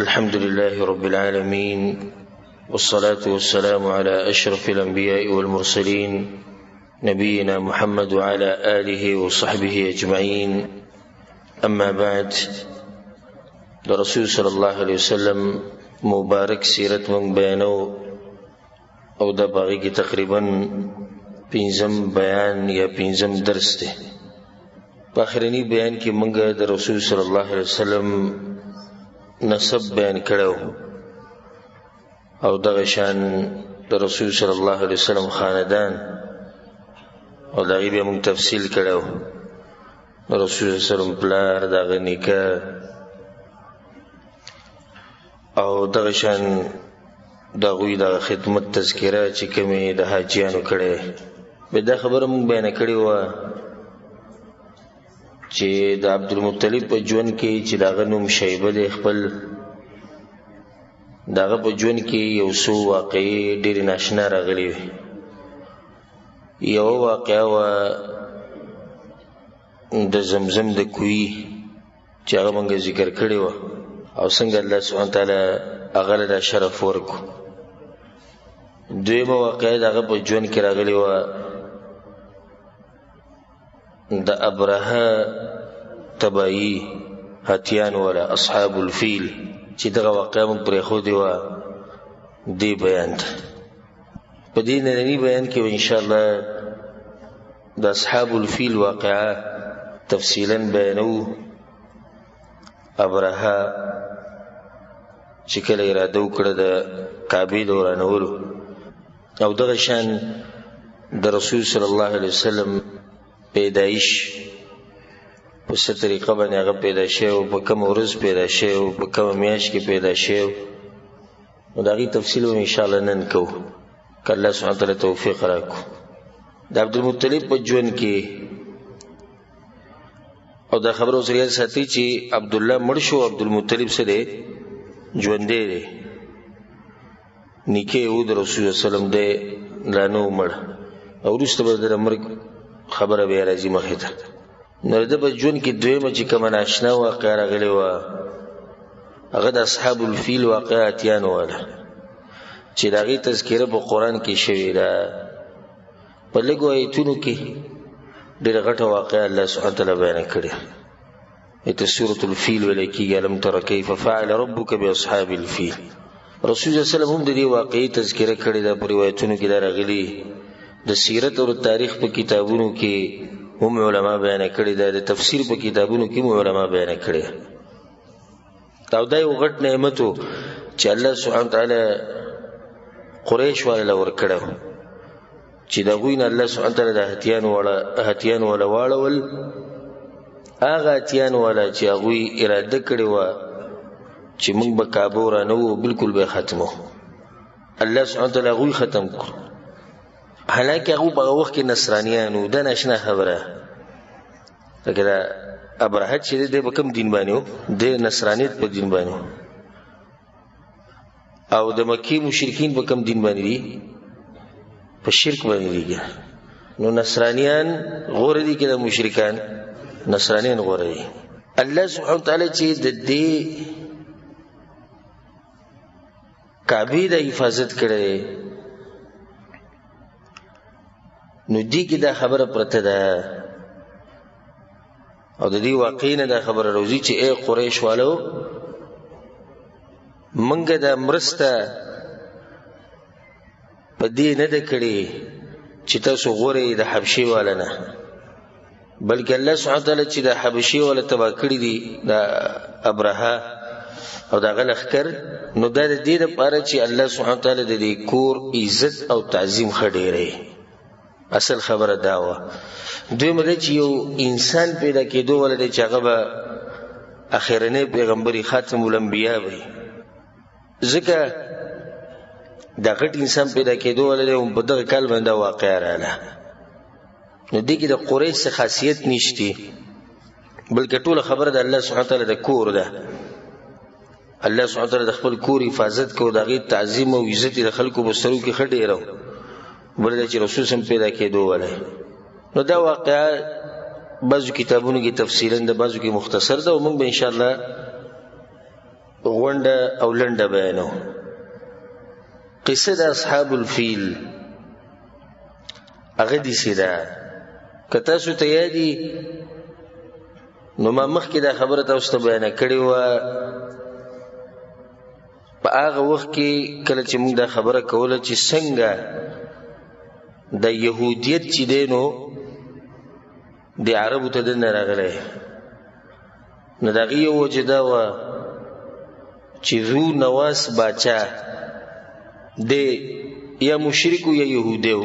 الحمد لله رب العالمين، والصلاة والسلام على أشرف الأنبياء والمرسلين نبينا محمد وعلى آله وصحبه أجمعين. أما بعد، الرسول صلى الله عليه وسلم مبارك سیرت من بیانو او دا باغی کی تقریبا پینزم بیان یا پینزم درس ده. په آخرنی بیان کې منګه د رسول صلی الله علیه وسلم نسب بیان کړو او دغه شان د رسول صلی الله علیه وسلم خاندان او دغه به موږ تفصیل کړو. رسول صلی الله علیه وسلم پلار دغه نکاح او دغه شان دغوی د خدمت تذکره چې کومې د حاجیانو کړي. به دا خبره موږ بیان کړې وه چې د عبدالمطلب په ژوند کې چې دغه نوم شیبه دی، خپل دغه په ژوند کې یو څو واقعې ډېرې ناشنا راغلي وي. یوه واقعه وه د زمزم د کوی چې هغه موږ ذکر کړې وه او څنګه الله سبحانه وتعالی هغه له دا شرف ورکړو. دویمه واقعه د هغه په ژوند کې راغلې وه د ابرهه تبایی هتیان ولا اصحاب الفیل چې دغه واقعه موږ پرېښودې وه. دې بیان ته په دې ننني بیان کې انشاءالله د اصحاب الفیل واقعه تفصیلا بیانو. ابرهه چې کله اراده وکړه د کعبې د ورانولو او دغه شان د رسول صلی الله علیه وسلم پیدایش په څه طریقه باندې هغه پیدا شوی او په کومه ورځ پیدا شوی او په کومه میاشت کې پیدا شوی، نو د هغې تفصیل به انشاءالله نن کوو که الله سبحانه وتعالی توفیق راکړو. د عبدالمطلب په ژوند کې او دا خبره اوس ریاض ساتي چې عبدالله مړ شو، عبدالمطلب څه دی؟ ژوندی دی. نیکه یې و د رسول الله وسلم دی، لا نه و مړ او وروسته به د مرګ خبره بیا راځي مخې ته. نو د په ژوند کې دویمه چې کومه ناشنا واقعه راغلې وه هغه د اصحاب الفیل واقعه اتیانو واله چې د هغې تذکره په قرآن کې شوې ده. په لږو ایتونو کې ډېره غټه واقعه الله سبحانه وتعالی بیان کړې. ایته سورة الفیل ویل کېږي الم تر کیف فعل ربک باصحاب الفیل. رسول الله صلی الله علیه وسلم هم د دې واقعې تذکره کړې ده. په روایتونو کې دا راغلي، د سیرت او تاریخ په کتابونو کې هم علما بیان کړي ده، د تفسیر په کتابونو کې هم علما بیان کړي. او دا یو غټ نعمت و چې الله سبحانه وتعالی قریش والا ورکړو چې د هغوی نه الله سبحانه وتعالی د هتیان والا واړول. هغه هتیان والا چې هغوی اراده کړې وه چې موږ به کعبه ورانوو، بلکل به ختمو. الله سبحانه وتعالی هغوی ختم کړو، حالانکه هغوی په هغه وخت کې نصرانیان وو. دا ناشنا خبره لکه دا ابرهه چې دی په کوم دین باندې و؟ د نصرانیت په دین باندې و. او د مکې مشرکین په کوم دین باندې دي؟ په شرک باندې دي. نو نصرانیان غوره دي که د مشرکان؟ نصرانیان غوره دي. الله سبحانه وتعالی چې د دې کعبې د حفاظت کړی نو دې کې دا خبره پرته ده او د دې واقعې نه دا خبره راوځي چې ای قریش والو، منګه دا مرسته په دې نه ده کړې چې تاسو غورئ د حبشې والا نه، بلکې الله سبحانه وتعالی چې د حبشې والا تباه کړي دي د ابرهه او د هغه لښکر، نو دا د دې دپاره چې الله سبحانه وتعالی د دې کور عزت او تعظیم ښه ډېری. اصل خبره دا وه. دویمه ده چې یو انسان پیدا کېدو والا دی چې هغه به اخرنی پیغمبري خاتم الانبیا وي، ځکه دا غټ انسان پیدا کېدو والا دی او په دغه کال باندې دا واقعه راغله. نو دې کې د قریش څه خاصیت نشته، بلکې ټوله خبره د الله سبحانه وتعالی د کور ده. الله سبحانه وتعالی د خپل کور حفاظت کوي، د هغې تعظیم او عزت د خلکو په سترګو کې ښه ډېره و، بل دا چې رسول سم پیدا کېدو والی. نو دا واقعه بعضو کتابونو کې تفصیلا ده، بعضو کې مختصر ده، او موږ به انشاءالله غونډه او لنډه بیانو. قصه د اصحاب الفیل هغه داسې ده، که تاسو ته یادي نو ما مخکې دا خبره تاسو ته بیانه کړې وه. په هغه وخت کې کله چې موږ دا خبره کوله چې څنګه د یهودیت چې دی نو د عربو ته دننه راغلی، نو د هغې یو وجه دا وه چې ذو نواس باچا دی یا مشرک یا یهودی و،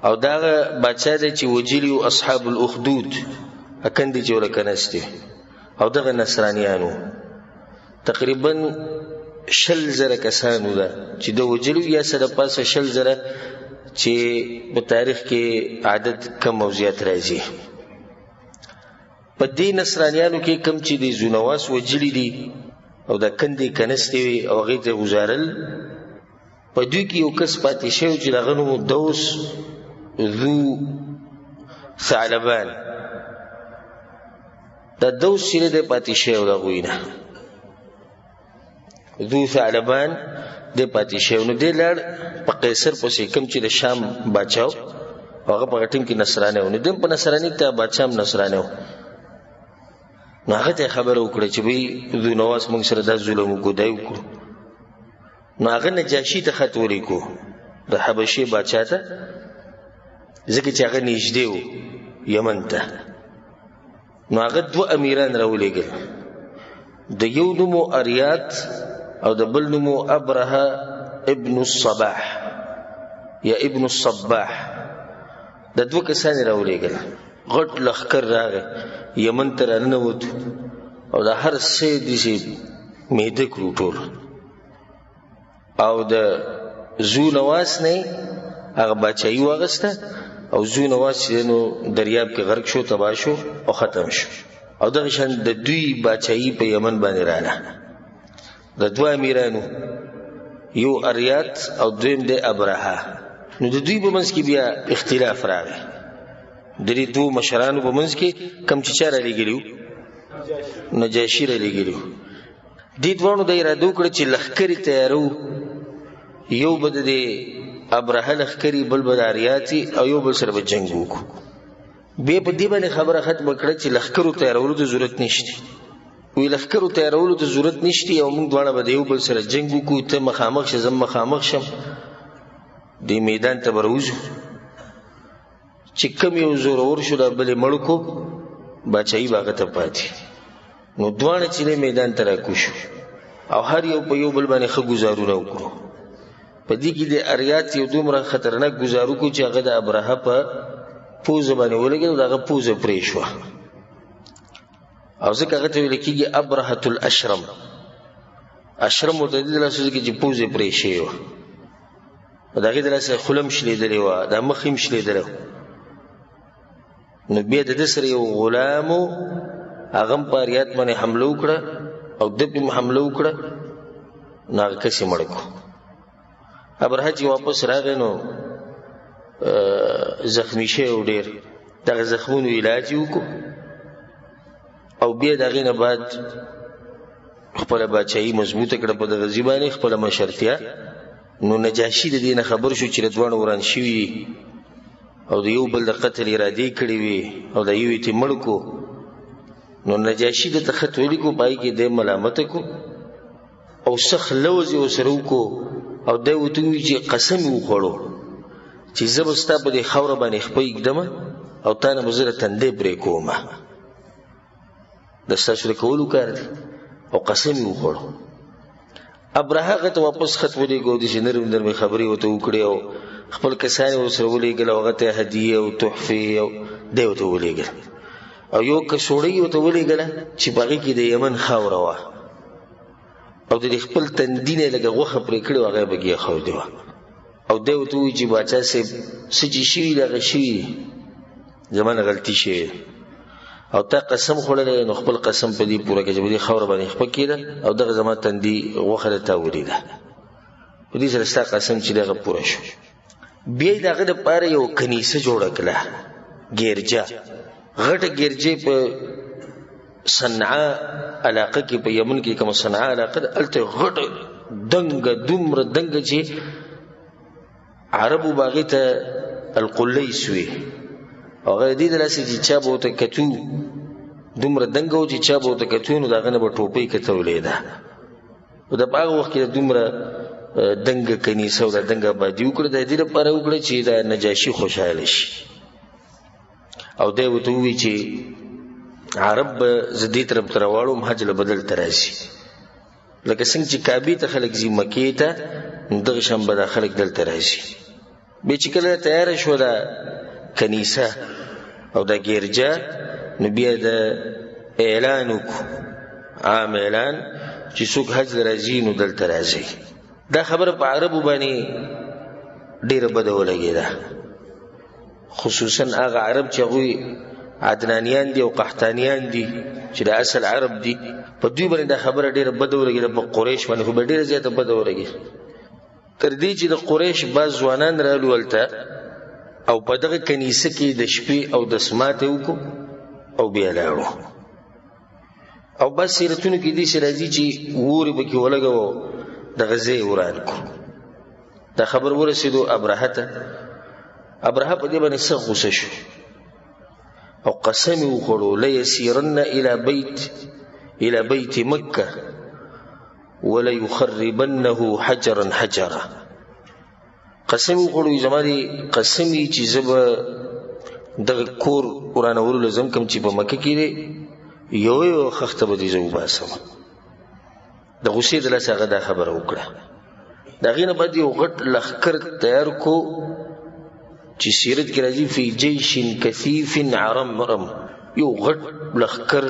او دا هغه باچا دی چې وجلي و اصحاب الاخدود اکندې چې ورکه نستې، او دغه نصرانیانو تقریبا 100,000 کسانو ده چې د وجلو یا سره پاسه 100,000 چې په تاریخ کې عدد کم او زیات راځي. په دې نصرانیانو کې کم چې د زونواس وجلی دي او د کندې کنستې وي او هغې ته گزارل، په دوی کې یو کس پاتې شوی چې د هغه نوم دوس ذو ثعلبان. دا دوس چې دی پاتې شوی د هغوی نه، ذو ثعلبان دی پاتې شوی. نو دی لاړ په قیصر پسې کوم چې د شام باچا و، هغه په هغه ټیم کې نصرانی و، نو دی په نصراني ته باچا هم نصرانی و. نو هغه ته خبره وکړه چې بھئی ذو نواس موږ سره دا ظلم وکړو دا یې وکړو. نو هغه نجاشي ته خط ولیکو د حبشې باچا ته، ځکه چې هغه نږدې و یمن ته. نو هغه 2 امیران راولېږل، د یو نوم و اریات او د بل نوم و ابرهه ابن الصباح یا ابن الصباح. د 2 کسان یې راولېږل. غټ لښکر راغی یمن ته راننوت او د هر څه داسې میده کړو ټول، او د ذو نواس نه هغه باچایي واغسته، او ذو نواس چې نو دریاب کې غرق شو، تباه شو او ختم شو. او دغه شان د دوی باچایي په یمن باندې رااله. د 2 امیرانو یو اریات او دویم د ابرهه. نو د دوی په منځ کې بیا اختلاف راغی، د دې 2 مشرانو په منځ کې کم چې چا رالیږلي وو، نجاشي رالیږلي وو. دې دواړو دا اراده وکړه چې لښکرې تیارو، یو به د ابرهه لښکرې، بل به د اریاتي، او یو بل سره به جنګ وکړو. بیا په دې باندې خبره ختمه کړه چې لښکرو تیارولو ته ضرورت نشته. وی لښکرو تیارولو ته ضرورت نشته او موږ دواړه به د یو بل سره جنګ وکړو، ته مخامخ شه زه مخامخ شم، دې میدان ته به راوځو. چې کم یو زورور شو دا بلې مړ کو، باچایي به هغه ته پاتې. نو دواړه چې میدان ته راکوشو او هر یو په یو بل باندې ښه ګزارونه وکړو. په دې کې د اریات یو دومره خطرناک ګزار وکړو چې هغه د ابرهه په پوزه باندې ولګېد، د هغه پوزه پرې شوه، او ځکه هغه ته ویل کېږي ابرهة الاشرم. اشرم ورته د دې لاسه ځکه چې پوزه پرې شوې وه، د هغې د لاسه خوله هم شلېدلې وه، دا مخ هم شلېدلی. نو بیا د ده سره یو غلام و، هغه هم په اریات باندې حمله وکړه او ده پې هم حمله وکړه، نو هغه کس یې مړ کړو. ابرهه چې واپس راغی نو زخمی شوی و ډېر، دغه زخمونو علاج یې وکړو، او بیا د هغې نه بعد خپله باچایي مضبوطه کړه په دغه ځای باندې، خپله مشرتیا. نو نجاشي د دې نه خبر شو چې د دواړو وران شوي دي او د یو بل د قتل ارادې کړې وي او د یو یې ترې مړ کړو. نو نجاشي دته خط ولیکو، په هغې کې دی ملامته کړو او سخت لوز یې ورسره وکړو، او دی ورته ووایي چې قسم یې وخوړو چې زه به ستا په دې خاوره باندې خپه ږدمه او تا نه به زه د تندی پرې کومه، د ستاسو د کولو کار دی، او قسم یې وخوړو. ابرهه هغه ته واپس خط ولېږو، داسې نرم نرمې خبرې ورته وکړې او خپل کسان یې ورسره ولېږل، او هغه ته هدیې او تحفې او دی ورته ولېږل، او یو کڅوړۍ ورته ولېږله چې په هغې کې د یمن خاوره وه، او د خپل تندي نه یې لږه غوښه پرې کړې وه، هغه یې پکې ایښودې وه. او دی ورته ووایي چې باچا صاحب څه چې شوي دي هغه شوي دي، زما نه غلطي شوې ده، او تا قسم خوړلی نو خپل قسم په دې پوره کړه چې په دې خاوره باندې خپه کېده، او دغه زما تندي غوښه د تا ولیده، په دې سره ستا قسم چې دغه پوره شو. بیا یې د هغه دپاره یو کنیسه جوړه کړه، ګیرجه، غټه ګیرجه په صنعاء علاقه کې په یمن کې کوم صنعاء علاقه الته غټ دنګ دومره دنګ چې عربو باغی ته القلیس وی هغه دې دلاسه چې چا به ته کتو دومره دنګ او چې چا به ته کتو نو داغه نه به ټوپۍ کتولې ده او د باغ وخت کې دومره دنګ کنيسه او دنګ آبادی وکړه د دې لپاره وکړه چې د نجاشي خوشاله شي او دوی وته وی چې عرب زدي طرف ترواړو حج له بدل تراشي لکه څنګه چې کعبه ته خلک زی مکې ته دغه شنبه د خلک دل تراشي به چې کله تیار شو دا کنيسه او دا ګرجا نو بیا د اعلان وکړو عام اعلان چې څوک حج راځي نو دل تراشي دا خبره په عربو باندې ډیره بده ولګیده خصوصا هغه عرب چې غوي عدنانیان دي او قحطانیان دي چې د اصل عرب دي په دوی باندې دا خبره ډیره بده ولګیده په قریش باندې خو ډیره زیاته بده ولګیده تر دې چې د قریش باز ځوانان رالو ولته او په دغه کنيسه کې د شپې او د سماعت وکړو او بیا لاړو او بس سیرتونو کې دي چې راځي چې ووري به کې ولګو د غزې وران کو دا خبر ورسېدو ابرهه ته ابرهه په دې باندې څه غوسه شو او قسم وخورو لا يسيرن الى بيت مكه ولا يخربنه حجرا حجرا قسم وخورو زماري قسمي چې زب د کور قران ورول لازم کم چې په مکه کې یو خخته به دي زو باسم د غوسې د لاسه دا خبره وکړه دا غینه باندې یو غټ لخر تیار کو چې سیرت کې راځي فی جیش کثیف عرمرم یو غټ لخر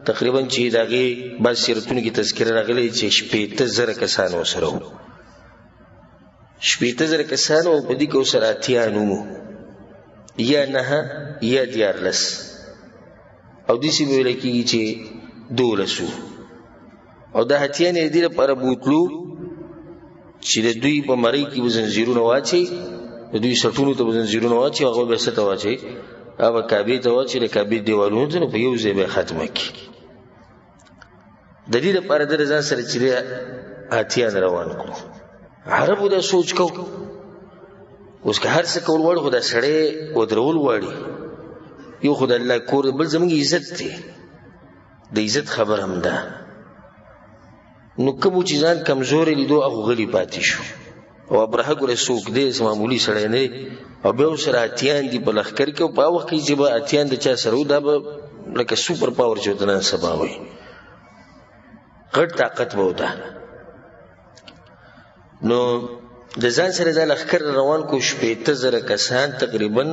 تقریبا چې داغه بس سیرتونو کې تذکرہ راغلی چې 18000 کسان وسره 18000 کسان او په دې کې وسره اتیانو یا نه یا دیارلس او دې سی ویل کېږي چې دولسو او د هتیان دې لپاره بوتلو چې د دوی په مری کې وزنجیرونه واچي د دوی سټونو ته وزنجیرونه واچي هغه به ست واچي هغه کعبه ته واچي د کعبه دیوالونو ته په یو ځای به ختمه کی د دې لپاره د ځان سره چې هتیان روان کړو عربو دا سوچ کو اوس که هر څه کول وړ خدای سره ودرول وړي یو خدای الله کور بل زموږ عزت دی د عزت خبر هم ده نو کوم چې ځان کمزوري لیدو هغه غلی پاتې شو او ابرهه ګره سوق دې معمولی سره نه او به سره اتیان دی په لخر کې په وخت کې چې به اتیان د چا سره دا به لکه سوپر پاور چوتنه سبا وي غټ طاقت به وته نو د ځان سره د لخر روان کو 18000 کسان تقریبا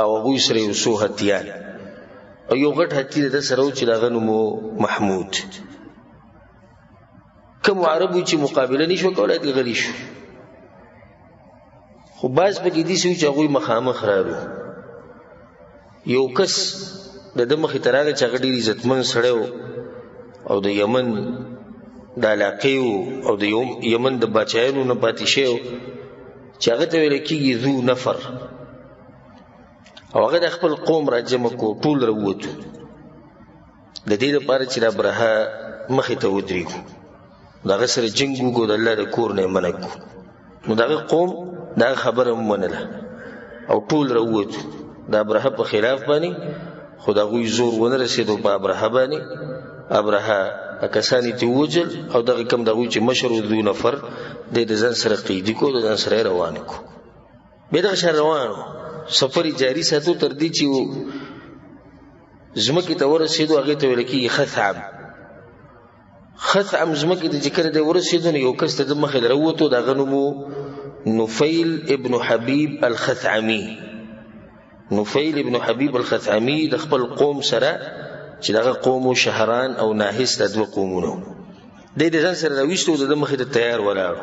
او هغه سره وسو اتیان او یو غټ هتی د سره چې دغه نومو محمود کوم عربو چې مقابله نشو کولای دی غلی شو خو باز په دې دي چې هغه مخامخ راغلو یو کس د مخې تراغه چې هغه ډیر عزتمن سره او د یمن د علاقې او د یمن د بچایانو نه پاتې شو چې هغه ته ویل کېږي ذو نفر او هغه د خپل قوم راجم کو ټول وروته د دې لپاره چې را برها مخې ته ودرېږو دغه سره جنگ وکړو د الله د کور نه منکو نو دغه قوم دا خبره ومنله او ټول وروته د ابراهیم په خلاف باندې خدای زور ونه رسیدو په ابراهیم باندې ابراهیم کسانی ته وجل او دغه کم دغه چې مشرو ذو نفر د ځان سره قیدی کو د ځان سره روان کو به دغه شهر روانو سفر جاری ساتو تر دې چې زمکه ته ورسېدو هغه ته ویل کېږي خثعم زمکه ته ذکر دی ورسېدو یو کس ته د مخې دروته دغه نومو نفیل ابن حبیب الخثعمی نفیل ابن حبیب الخثعمی د خپل قوم سره چې دغه قوم شهران او ناهس د دوه قومونو د دې ځان سره راوښتو د مخې ته تیار ولاړ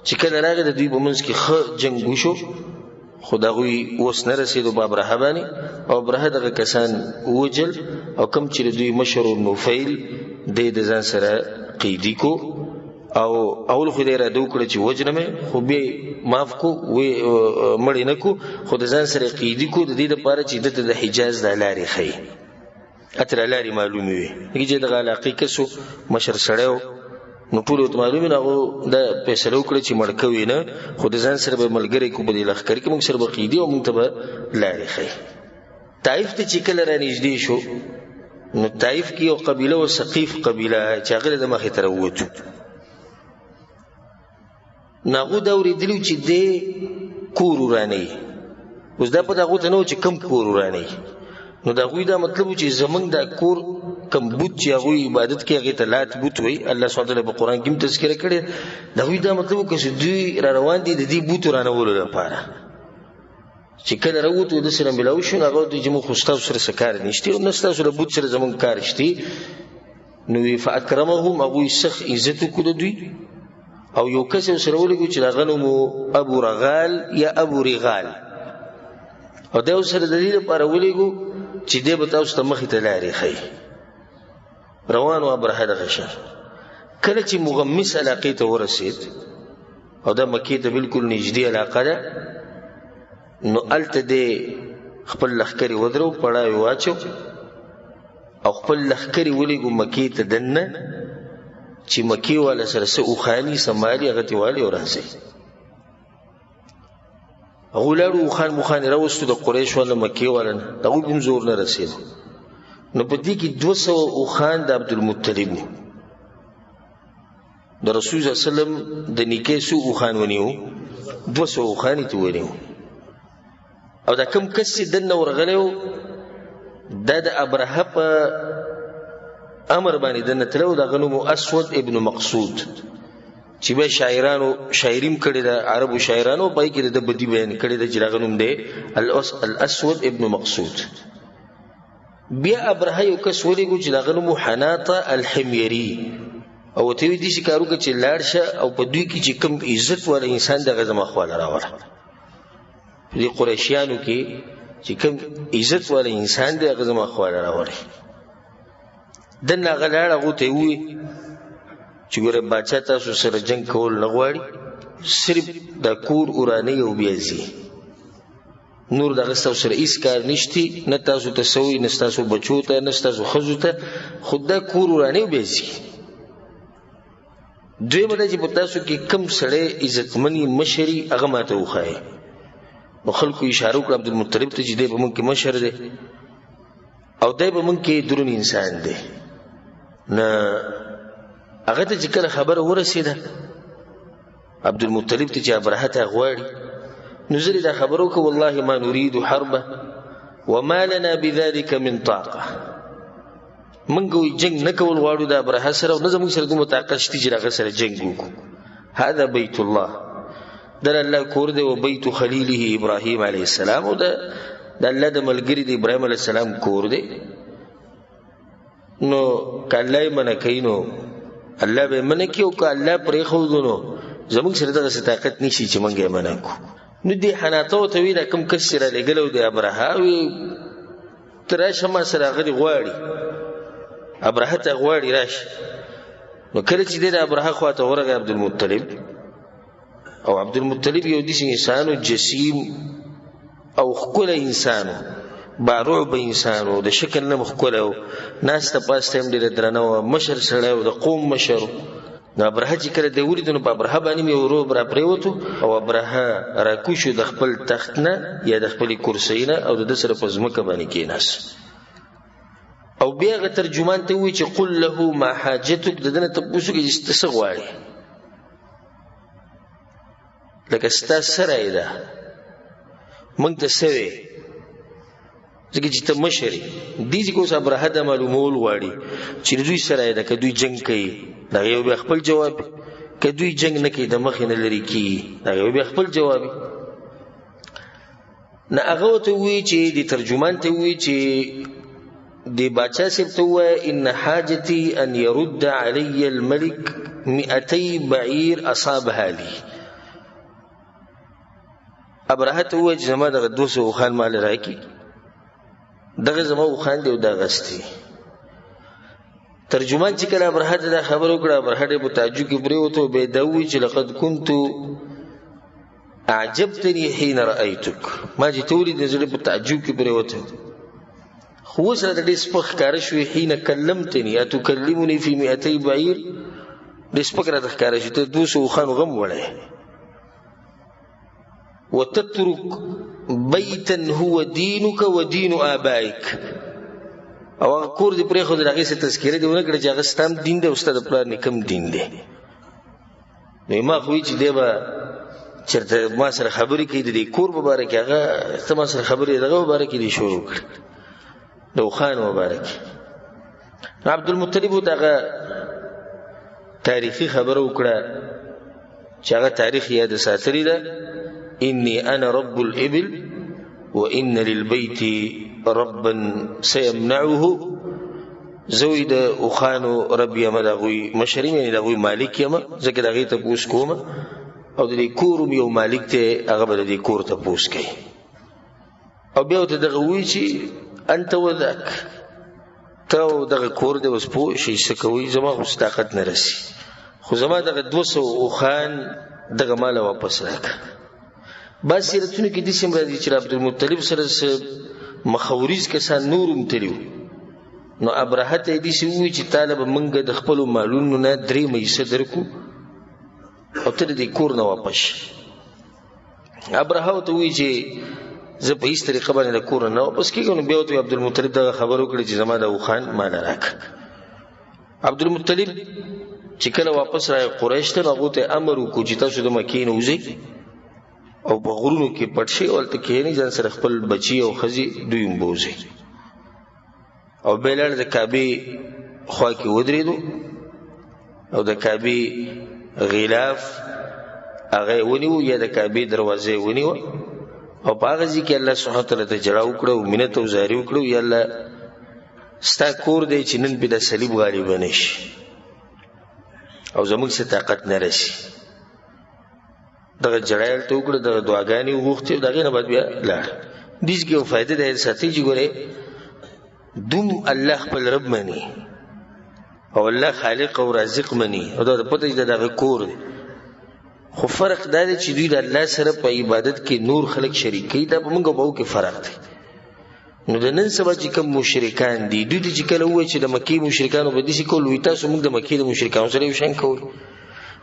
چې کله راغی د دوی په منځ کې جنگ وشو خدای اوس نه رسیدو په ابراهیمانی او ابراهیم دغه کسان وجل او کم چې دوی مشر نوفیل د ځان سره قیدی کو او اول خو دې را دوکړه چې وجنمه خو به معاف کو وې مړ نه کو خو د ځان سره قیدی کو د دې لپاره چې د حجاز د لارې خي اتر لاري معلومي وي چې دغه علاقې کسو مشر سړیو نو ټول ته معلومي نه دا فیصله وکړه چې مړ کوي نه خو د ځان سره به ملګری کو بدی لخر کې موږ سره بقیدی او موږ ته لاري خي طائف ته چې کله را نږدې شو نو طائف کې یو قبيله او ثقيف قبيله چې هغه د مخې ته وروته ناغو دا ورېدلو چې د کور ورانی اوس دا په دغه ته نو چې کم کور ورانی نو دا غوی دا مطلب چې زمنګ دا کور کم بوت چې هغه عبادت کې هغه تلات بوت وي الله سبحانه وتعالى په قران کې تذکرہ کړی دا غوی دا مطلب چې دوی را روان دي د دې بوت رانولو لپاره چې کله راوته د سره ملاوي شو هغه د جمع خوستاو سره سکار نشته او نستا سره بوت سره زمنګ کار شتي نو فاکرمهم ابو الشيخ عزت کو دوی او یو کس سره ولګو چې غنم ابو رغال یا ابو رغال او دا سره د دې لپاره ولګو چې دې به تاسو ته مخې ته لاري خي روانو ابرهه دغه شه کله چې مغمس علاقې ته ورسید او دا مکې ته بالکل نږدې علاقه ده نو الته دې خپل لخکري ودرو پړای واچو او خپل لخکري ولګو مکې ته دنه چې مکې والا سره سه او خالي سمالي غتی والی ورسي غولړو خان مخان راوستو د قریش ولا مکې ولا دغه کوم زور نه رسید نو په دې کې 200 او خان د عبدالمطلب د رسول الله صلی الله علیه وسلم د نیکه سو او خان ونیو 200 او خان ته ونیو او دا کوم کس دنه ورغلو د ابرهه په امر باندې دنه تلو د غنو اسود ابن مقصود چې به شاعرانو شاعریم کړي د عربو شاعرانو پای کې د بدی بیان کړي د جراغنوم دی الاسود ابن مقصود بیا ابرهه یو کس ولګو چې لغنوم حناطه الحميري او ته دې چې کارو کې چې لاړشه او په دوی کې چې کم عزت ولا انسان د غزما خواله راوړه دې قریشیانو کې چې کم عزت ولا انسان د غزما خواله راوړه دنه غلاړه غوته وي چې ګوره بچا تاسو سره جنگ کول نه غواړي صرف د کور اورانی او بیازي نور دغه تاسو سره هیڅ کار نشتی نه تاسو ته سوي نه تاسو بچو ته نه تاسو خزو ته خود د کور اورانی او بیازي دوی مده چې په تاسو کې کم سره عزتمنی مشري هغه ماته وخای نو خلکو اشاره وکړه عبدالمطلب ته چې دې په مونږ کې مشر دی او دې په مونږ کې درون انسان دی نه هغه ته چې کله خبر ورسېده عبدالمطلب ته چې ابرهه ته غواړي نو زری دا خبرو کو والله ما نريد حربه وما لنا بذلك من طاقه منګوي جنگ نکول واړو دا ابرهه سره نو زموږ سره کوم طاقت شته چې هغه سره جنگ وکړو هذا بيت الله در الله کور دی او بیت خلیله ابراهیم علیه السلام او دا الله د ملګری د ابراهیم علیه السلام کور دی نو کله من کینو الله به من کیو ک الله پرې خو دونو زموږ سره دغه طاقت نشي چې مونږه منکو نو دی حناتو ته وی دا کم کسره لګلو دی ابرهه وی تراشه ما سره غړي غواړي ابرهه ته غواړي راش نو کله چې دی ابرهه خواته ورغه عبدالمطلب او عبدالمطلب یو داسې انسانو جسیم او خپل انسانو باروع به انسانو د شکل نه مخکلو ناس ته پاسته هم ډېر درنه و مشر سره او د قوم مشر نو ابرهه چې کله د ولید نو په ابرهه باندې مې ورو برا پریوتو او ابرهه راکوشو د خپل تخت نه یا د خپل کرسي نه او د سره په ځمکه باندې کېناس او بیا غ ترجمان ته وی چې قل له ما حاجتک دنه ته پوښتنه کې څه غواړي لکه ستا سره ده مونږ ته سوي ځکه چې ته مشري دي چې کوم ابرهه د معلومول غواړي چې دوی سره ده که دوی جنگ کوي دا یو به خپل جواب که دوی جنگ نه کوي د مخ نه لري کی دا یو به خپل جواب نه هغه ته وی چې د ترجمان ته وی چې دی باچا سب ته وی ان حاجتي ان يرد علي الملك 200 بعير اصابها لي ابرهه ته وی چې زما دغه 200 خان مال راکی دغه زما خان دی او دا غستي ترجمان چې کله ابرهه ته خبر وکړه ابرهه په تعجب کې پرې وته به دوی چې لقد كنت اعجبتني حين رايتك ما جئت ولي د زړه په تعجب کې پرې وته خو سره د دې سپک ښکاره شوې حين کلمتني اتکلمني فی 200 بعیر د سپک راته ښکاره شي ته 200 اوښانو غم وړی وتترك بیتا هو دینک و دین آبائک او هغه کور دې پرېښود د هغې څه تذکیره دې ونه کړه چې هغه ستا هم دین دی او ستا د پلار نیکه هم دین دی نو ما خو وایي چې دی به چېرته ما سره خبرې کوي د دې کور په باره کې هغه ته ما سره خبرې دغه په باره کې دې شروع کړي د اوښانو په باره کې نو عبدالمطلب ورته هغه تاریخي خبره وکړه چې هغه تاریخ یاد ساتلې ده انی انا رب الابل وان للبیت ربا سيمنعه زوی د اوښانو رب یم د هغوی مشر یم یعنې د هغوی مالک یم ځکه د هغې تپوس کوم او د دې کور یو مالک دی هغه به د دې کور تپوس کوي او بیا ورته دغه وایي چې انت وذاک ته او دغه کور دی اوس پوه شئ څه کوئ زما خو طاقت نه رسي خو زما دغه 200 اوښان دغه ماله واپس راکړه بعض سیرتونو کې داسې هم راځي چې عبدالمطلب سره مخوریز کسان نور هم تلي وو نو ابرهه ته یې داسې ووایي چې تاله به موږ د خپلو مالونو نه 3 حصه درکو او ته د دې کور نه واپس ابرهه ورته ووایي چې زه په هیڅ طریقه باندې د کور نه واپس کېږم نو بیا ورته عبدالمطلب دغه خبر وکړي چې زما د اوښان ماله راکړه عبدالمطلب چې کله واپس راغی قریش ته نو هغو ته امر وکړو چې تاسو د مکې نه وځئ او په غرونو کې پټ شئ او هلته کښېنئ ځان سره خپل بچي او ښځې دوی هم بوځئ او بیا لاړ د کعبې خوا کې ودرېدو او د کعبې غلاف هغه یې ونیو یا د کعبې دروازه یې ونیوه او په هغه ځای کې الله سبحانه وتعالی ته جړه وکړه او منت او زاري وکړه یا الله ستا کور دی چې نن پې د صلیب غالبه نه شي او زموږ څه طاقت نه رسي دغه جړه یې هلته وکړه دغه دعاګانې وغوښتې او د هغې نه بعد بیا لاړ دې کې یو فایده دا یې ساتئ چې ګورئ دوم الله خپل رب مني او الله خالق او رازق مني او دا پته چې دغه کور دی خو فرق دا دی چې دوی د الله سره په عبادت کې نور خلک شریک کوي دا په موږ او به کې فرق دی نو د نن سبا چې کوم مشرکان دي دوی چې کله ووایي چې د مکې مشرکانو به داسې کول وایي تاسو موږ د مکې د مشرکانو سره یو شان کوئ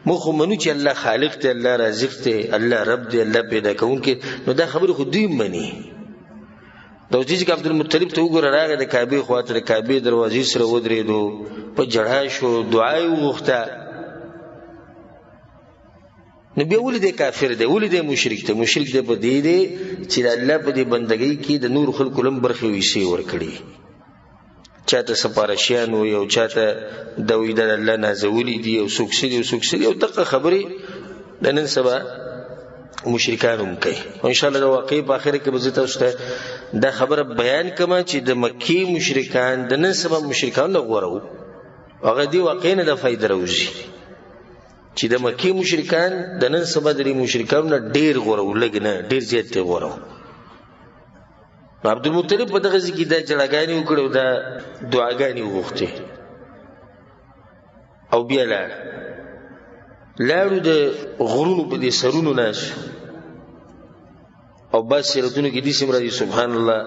موږ خو منو چې الله خالق دی الله رازق دی الله رب دی الله پیدا کوونکی نو دا خبرې خو دوی مني دا اوس چې عبدالمطلب ته وګوره راغی د کعبې خواته د کعبې دروازې سره ودرېدو په جړا شو دعا یې وغوښته نو بیا ولې دی کافر دی ولې دی مشرک دی مشرک دی په دې دی چې د الله په دې بندګۍ کې د نور خلکو لم برخې ویسې ورکړي چاته سپارشیان وي او چاته د وی د الله نازولي دي او څوک څه دي او څوک څه دي او دغه خبرې د نن سبا مشرکان هم کوي او انشاءالله د واقعي په آخره کې به زه تاسو ته دا خبره بیان کړم چې د مکې مشرکان د نن سبا مشرکان نه غوره وو هغه دې واقعي نه د فایده راوځي چې د مکې مشرکان د نن سبا د مشرکانو نه ډېر غوره وو لږ نه ډېر زیات یې غوره وو عبدالمطلب په دغه ځای کې دا جړاګانې وکړې او دا دعاګانې وغوښتې او بیا لاړو د غرونو په دې سرونو ناست او بعض سیرتونو کې داسې هم راځي سبحان الله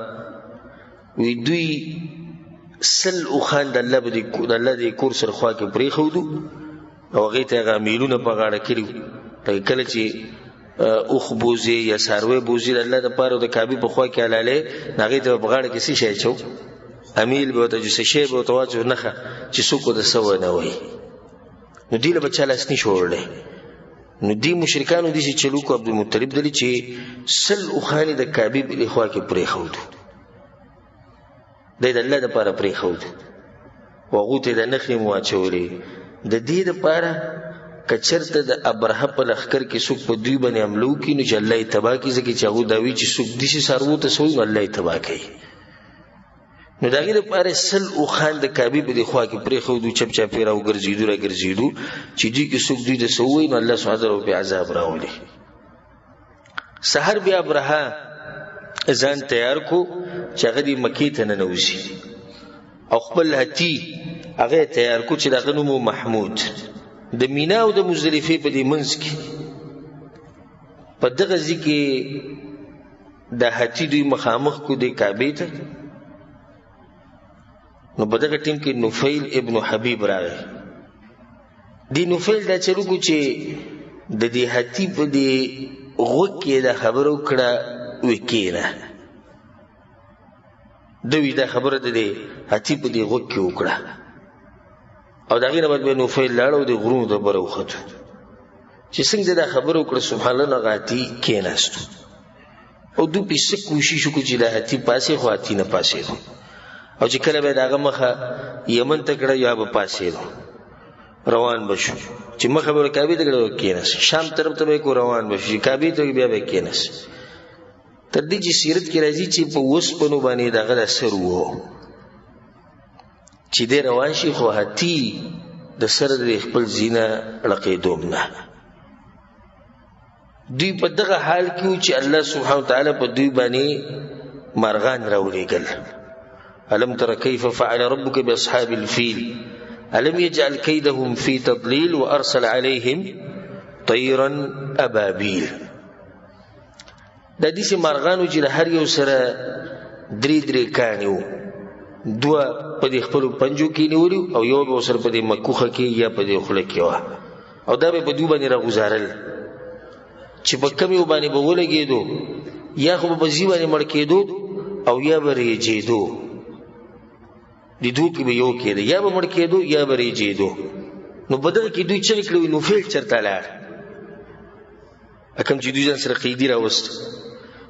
وی دوی 100 اوښان د الله د کور سره خوا کې پرېښودو او هغې ته هغه میلونه په غاړه کړي وو کله چې اوښ بوزي یا څاروی بوزي د الله دپاره او د کعبې په خوا کې حلالې نو هغې ته به په غاړه کې څه شی اچو امیل به ورته څه شی به ورته واچو نښه چې څوک ورته څه ونه وایي نو دې له به چا لاس نه شو وړلی نو دې مشرکانو داسې چلو کو عبدالمطلب دلې چې 100 اوښانې د کعبې بلې خوا کې پرېښودو دی د الله دپاره پرېښودو او هغو ته یې د نښې مو واچولې د دې دپاره که چېرته د ابرهه په لښکر کې څوک په دوی باندې حمله وکړي نو چې الله یې تباه کړي ځکه چې هغو دا وایي چې څوک داسې څاروو ته څه وایي نو الله یې تباه کوي نو د هغې دپاره 100 اوښان د کعبې په دې خوا کې پرېښودو چپ چاپې راوګرځېدو راګرځېدو چې دوی کې څوک دوی ته څه ووایي نو الله سبحانه وتعالی پرې عذاب راولي سحر بیا ابرهه ځان تیار کو چې هغه دې مکې ته ننوځي او خپل هتي هغه تیار کو چې د هغه نوم محمود د مینا او د مزدلفې په دې منځ کې په دغه ځای کې د هتي دوی مخامخ کو د کعبې ته نو په دغه ټیم کې نفیل ابن حبیب راغی. دی نفیل دا چلو کو چې د دې هاتي په دې غوږ کې دا خبره وکړه وی کېنه. دوی دا خبره د دې هاتي په دې غوږ کې وکړه او د هغې نه بعد به نفیل لاړ او د غرونو د بره وختو. چې څنګه دا خبره وکړه سبحان الله هغه هاتي کېناستو او دوی پې څه کوشش وکړو چې دا هاتي پاسې خو هاتي نه پاسېدو او چې کله به د هغه مخه یمن ته کړه یا به پاسېدو روان بشو. چې مخه به کعبې ته کړه کېناست، شام طرف ته به کو روان بشو چې کعبې ته بیا به کېناست. تر دې چې سیرت کې راځي چې په اوسپنو باندې دغه د سر وو چې دی روان شي خو هاتي د سر د خپل زینه ړقېدوم نه. دوی په دغه حال کې و چې الله سبحانه وتعالی په دوی باندې مارغان راولېږل. الم تر کیف فعل ربک باصحاب الفیل الم یجعل کیدهم فی تضلیل وارسل علیهم طیرا ابابیل. دا داسې مارغانو چې د هر یو سره درې کاڼي وو، دوه په دې خپلو پنجو کې نیولي او یو به ورسره په دې مکوخه کې یا په دې خوله کې وه او دا به په دوی باندې راګوزارل چې په کم یو باندې به ولګېدو یا خو به په ځي باندې مړ کېدو او یا به ریجېدو. د دوی کې به یو کېده، یا به مړ کېدو یا به ریجېدو. نو په دغه کې دوی چغې کړې وي نفیل چېرته لاړ؟ کوم چې دوی ځان سره قیدي راوست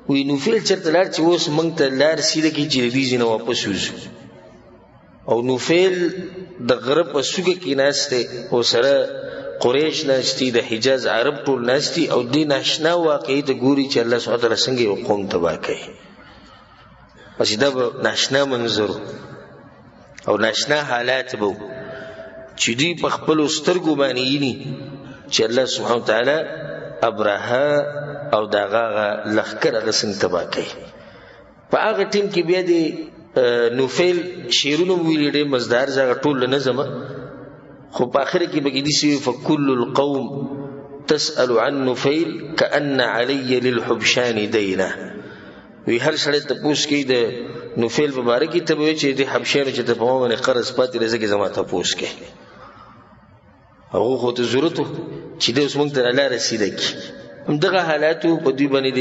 وی نفیل چېرته لاړ چې اوس موږ ته لار سیده کړي چې د دې ځای نه واپس وځو. او نفیل د غره په څوکه کې ناست دی او سره قریش ناستی، د حجاز عرب ټول ناستی او دې ناشنا واقعي ته ګوري چې الله سبحانه وتعالی څنګه یو قوم تباه کوي. بس دا به ناشنا منظر او ناشنا حالات به چې دوی په خپلو سترګو باندې ویني چې الله سبحانه وتعالی ابرهه او د هغه لښکر هغه څنګه تباه کوي. په هغه ټیم کې بیا د نفیل شعرونه ویلي ډېر مزدار زه هغه ټول نه ځمه خو په آخره کې بګې داسې وي فکل القوم تسأل عن نفیل کأن علی للحبشان دینه. وی هر سړی تپوس کوي د نفیل په باره کې ته به وایي چې د حبشیانو چې ته په ما باندې قرض پاتې دی ځکه زما تپوس کوي. هغو خو ته ضرورت و چې دی اوس موږ ته الله رسیده کړي. همدغه حالاتو په دوی باندې د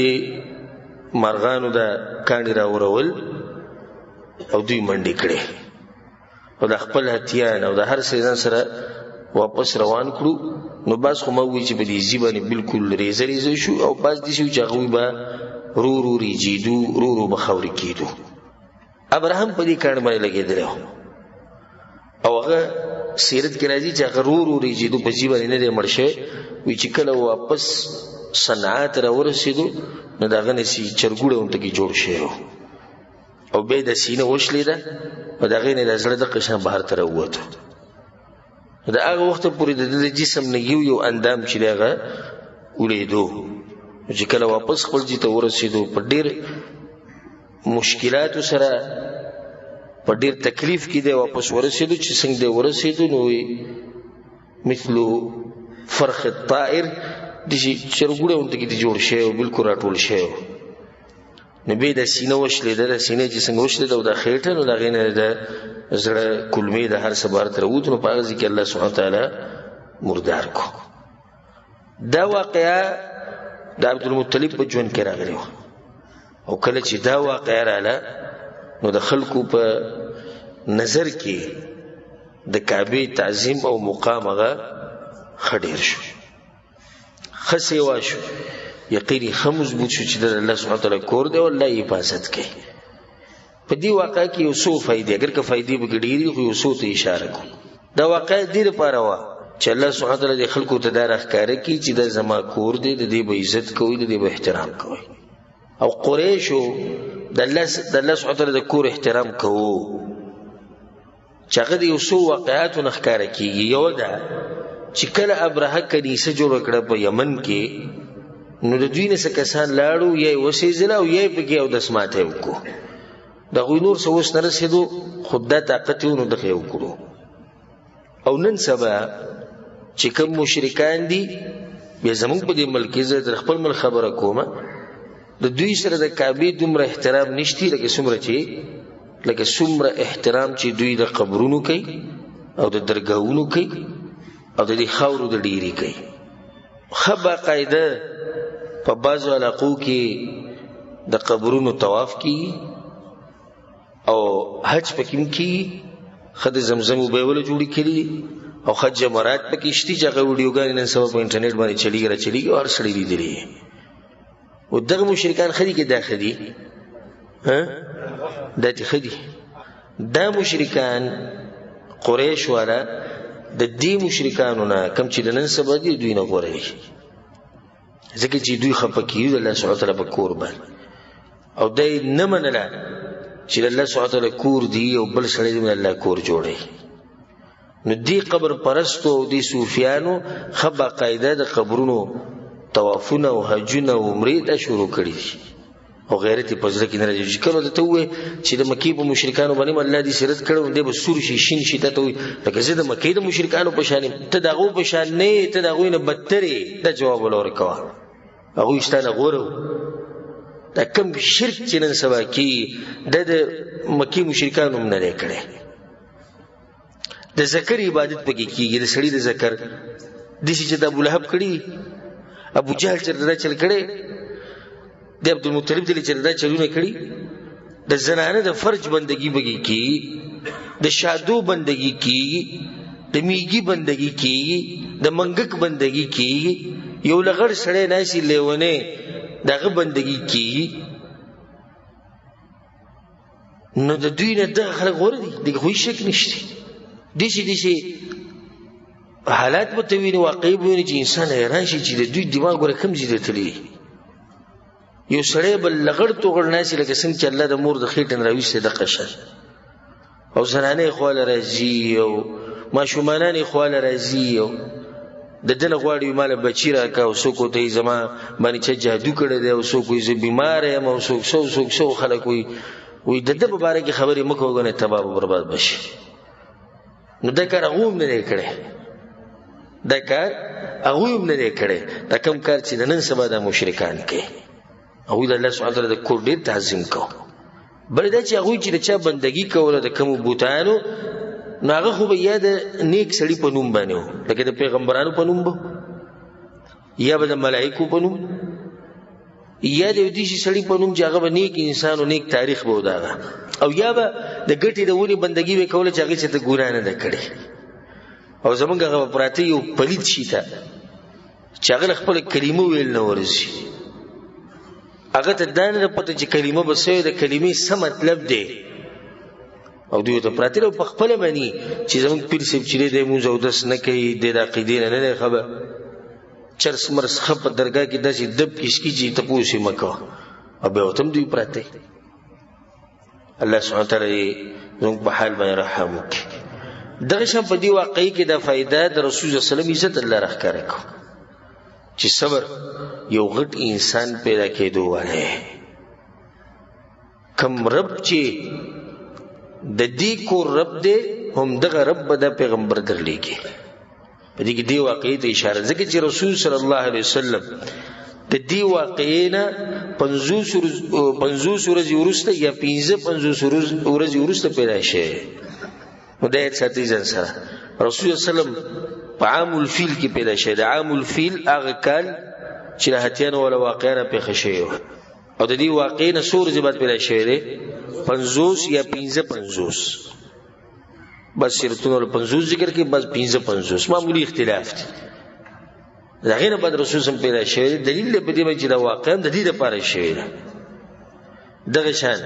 مارغانو د کاڼي راورول او دوی منډې کړې او د خپل هتیان او د هر څه ځان سره واپس روان کړو. نو بعض خو ما ووایي چې په دې ځي باندې بلکل ریزه شو او بعض داسې وو چې هغوی به رو ریجېدو رو به خاورې کېدو. ابراهیم په دې کاڼ باندې لګېدلی و او هغه سیرت کې راځي چې هغه رو ریجېدو په ځي باندې نه دی مړ شوی. وایي چې کله واپس صنعا ته راورسېدو نو د هغه نه چرګوړی ورته کې جوړ شوی و او بیا د سینه وشلېده او د هغې نه د زړه دغه شان بهر ته راووتو. د هغه وخته پورې د ده د جسم نه یو اندام چې دی هغه وړېدو. چې کله واپس خپل ځای ته ورسېدو په ډېر مشکلاتو سره په ډېر تکلیف کې دی واپس ورسېدو. چې څنګه دی ورسېدو نو مثلو فرخ الطائر داسې چرګوړی ورته کې دی جوړ شوی و بلکل راټول شوی و. نو بیا د سینه وشلېده، د سینې چې څنګه وشلېده او د خېټه نو د هغې نه د زړه کلمې د هر څه بهر ته راووتو. نو په هغه ځای کې الله سبحانه وتعالی مردار کو. دا واقعه د عبدالمطلب په ژوند کې راغلی وه او کله چې دا واقعه راله نو د خلکو په نظر کې د کعبې تعظیم او مقام هغه ښه ډېر شو، ښه سیوا شو، یقین یې ښه مضبوط شو چې د الله سبحانه وتعالی کور دی او الله یې حفاظت کوي. په دې واقعه کې یو څو فایدې، اگر که فایدې پکې ډېرې خو یو څو ته اشاره کوو. دا واقعه دې لپاره وه چې الله سبحانه وتعالی د خلکو ته دا راښکاره کړي چې دا زما کور دی، د دې به عزت کوئ، د دې به احترام کوئ. او قریشو د الله سبحانه وتعالی د کور احترام کوو چې هغه د یو څو واقعاتو نه ښکاره کېږي. یو دا چې کله ابرهه کنیسه جوړه کړه په یمن کې نو د دوی نه څه کسان لاړو یا یې وسېځله او یا یې پکې اودس ماتی وکړو. د هغوی نور څه اوس نه رسېدو خو دا طاقت یې و نو دغه یې وکړو. او نن سبا چې کوم مشرکان دي بیا زموږ په دې ملک کې زه تر خپل ملک خبره کومه د دوی سره د کعبې دومره احترام نشتی لکه څومره چې لکه څومره احترام چې دوی د قبرونو کوي او د درګاهونو کوي او د دې خاورو د ډیری کوي. ښه باقاعده په بعضو علاقو کې د قبرونو طواف کیږي او حج پکې هم کیږي. ښه د زمزم اوبه یې وله جوړې کړي او ښه جمرات پکې شتي چې هغه ویډیوګانې نن سبا په انټرنیټ باندې چلیږي راچلیږي او هر سړی لیدلي یې. و دغه مشرکان ښه دي که دا ښه دي؟ دا چې ښه دي. دا مشرکان قریش والا د دې مشرکانو نه کم چې د نن سبا دي دوی نه غوره دي، ځکه چې دوی خفه کېږي د الله سبحانه وتعالی په کور باندې او دی نه منله چې د الله سبحانه وتعالی کور دی او بل سړی د الله کور جوړوي. نو دې قبر پرستو او دې صوفیانو ښه باقاعده د قبرونو طوافونه او حجونه او عمرې ته شروع کړي دي او غیرت یې په زړه کې نه راځي. چې کله درته ووایي چې د مکې په مشرکانو باندې الله دې سیرت کړی دی به سور شي شین شي ته وایي لکه زه د مکې د مشرکانو په شان یم. ته د هغو په شان نه یې، ته د هغوی نه بدتر یې. دا جواب وله ورکوه. هغوی ستا نه غوره وو. دا کوم شرک چې نن سبا کېږي دا د مکې مشرکانو هم نه دی کړی. د ذکر عبادت پکې کېږي، د سړي د ذکر داسې چې د ابولهب کړي، ابو جهل چېرته دا چل کړی، د عبدالمطلب دلې چېرته دا چلونه کړي. د زنانه د فرج بندګي پکې کېږي، د شادو بندګي کېږي، د میږي بندګي کېږي، د منګک بندګي کېږي. یو لغړ سړی ناسي لیونی دغه بندګي کېږي. نو د دوی نه دغه خلک غوره دي، دغه خو هېڅ شک نشته. داسې حالات به ته ویني، واقعي به ویني چې انسان حیران شي چې د دوی دماغ ګوره کوم ځای ته تللي. یو سړی به لغړ توغړ ناسي لکه څنګه چې الله د مور د خېټې نه راویستی دغه شان، او زنانه یې خواله راځي او ماشومانان یې خواله راځي او د ده نه غواړي ما له بچي راکړه او څوک ورته وایي زما باندې چا جادو کړی دی او څوک وایي زه بیماره یم او څوک څو خلک وایي د ده په باره کې خبرې مه کوه ګنې تباه به برباد بشي. نو دا کار هغوی هم نه دی کړی، دا کار هغوی هم نه دی کړی. دا کوم کار چې د نن سبا دا مشرکان کوي، هغوی د الله سبحانه وتعالی د کور ډېر تعظیم کوه. بل دا چې هغوی چې د چا بندګي کوله د کومو بوتانو، نو هغه خو به یا د نیک سړي په نوم باندې و، لکه د پیغمبرانو په نوم به، یا به د ملایکو په نوم، یا د یو داسې سړي په نوم چې هغه به نیک انسان او نیک تاریخ به و د هغه، او یا به د ګټې د ونې بندګي به یې کوله چې هغې چېرته ګناه نه ده کړې. او زمونږ هغه به پراته یو پلید شي ته چې هغه له خپله کلمه ویل نه ورځي، هغه ته دا نه ده پته چې کلمه به څه وي، د کلمې څه مطلب دی. او دوی ته پراته دی او په خپله مني چې زمونږ پیر صاحب چې دی مونځ اودس نه کوي، دی د عقیدې نه دی خبر، چرس مرس ښه په درګاه کې داسې دب کشکي چې تپوس یې مه کوه، او بیا ورته هم دوی پراته. الله سبحانه وتعالی زموږ په حال باندې رحم وکړي. دغه شان په دې واقعي کې دا فایده د رسول صلی الله علیه وسلم عزت الله راښکاره کړو چې صبر یو غټ انسان پیدا کېدو والی. کم رب چې د دې کور رب دی، هم دغه رب به دا پیغمبر درلیږي. په دې کې دې واقعي ته اشاره، ځکه چې رسول صلی الله علیه وسلم د دې واقعې نه 50 ورځې وروسته یا 55 ورځې وروسته پیدا شوی. نو دا یې ساتي ځان سره. رسول صلی الله علیه وسلم په عام الفیل کې پیدا شوی. د عام الفیل هغه کال چې د هتیانو والا واقعه نه پېښه شوې وه، او د دې واقعې نه څو ورځې بعد پیدا شوی دی، 50 یا 55. بس سیرتونه له 50 ذکر کې، بس 55 معمولی اختلاف دی. د هغې نه بعد رسول صلی پیدا شوی دی. دلیل دی په دې باندې چې دا واقعا د دې دپاره شوی ده. دغه شان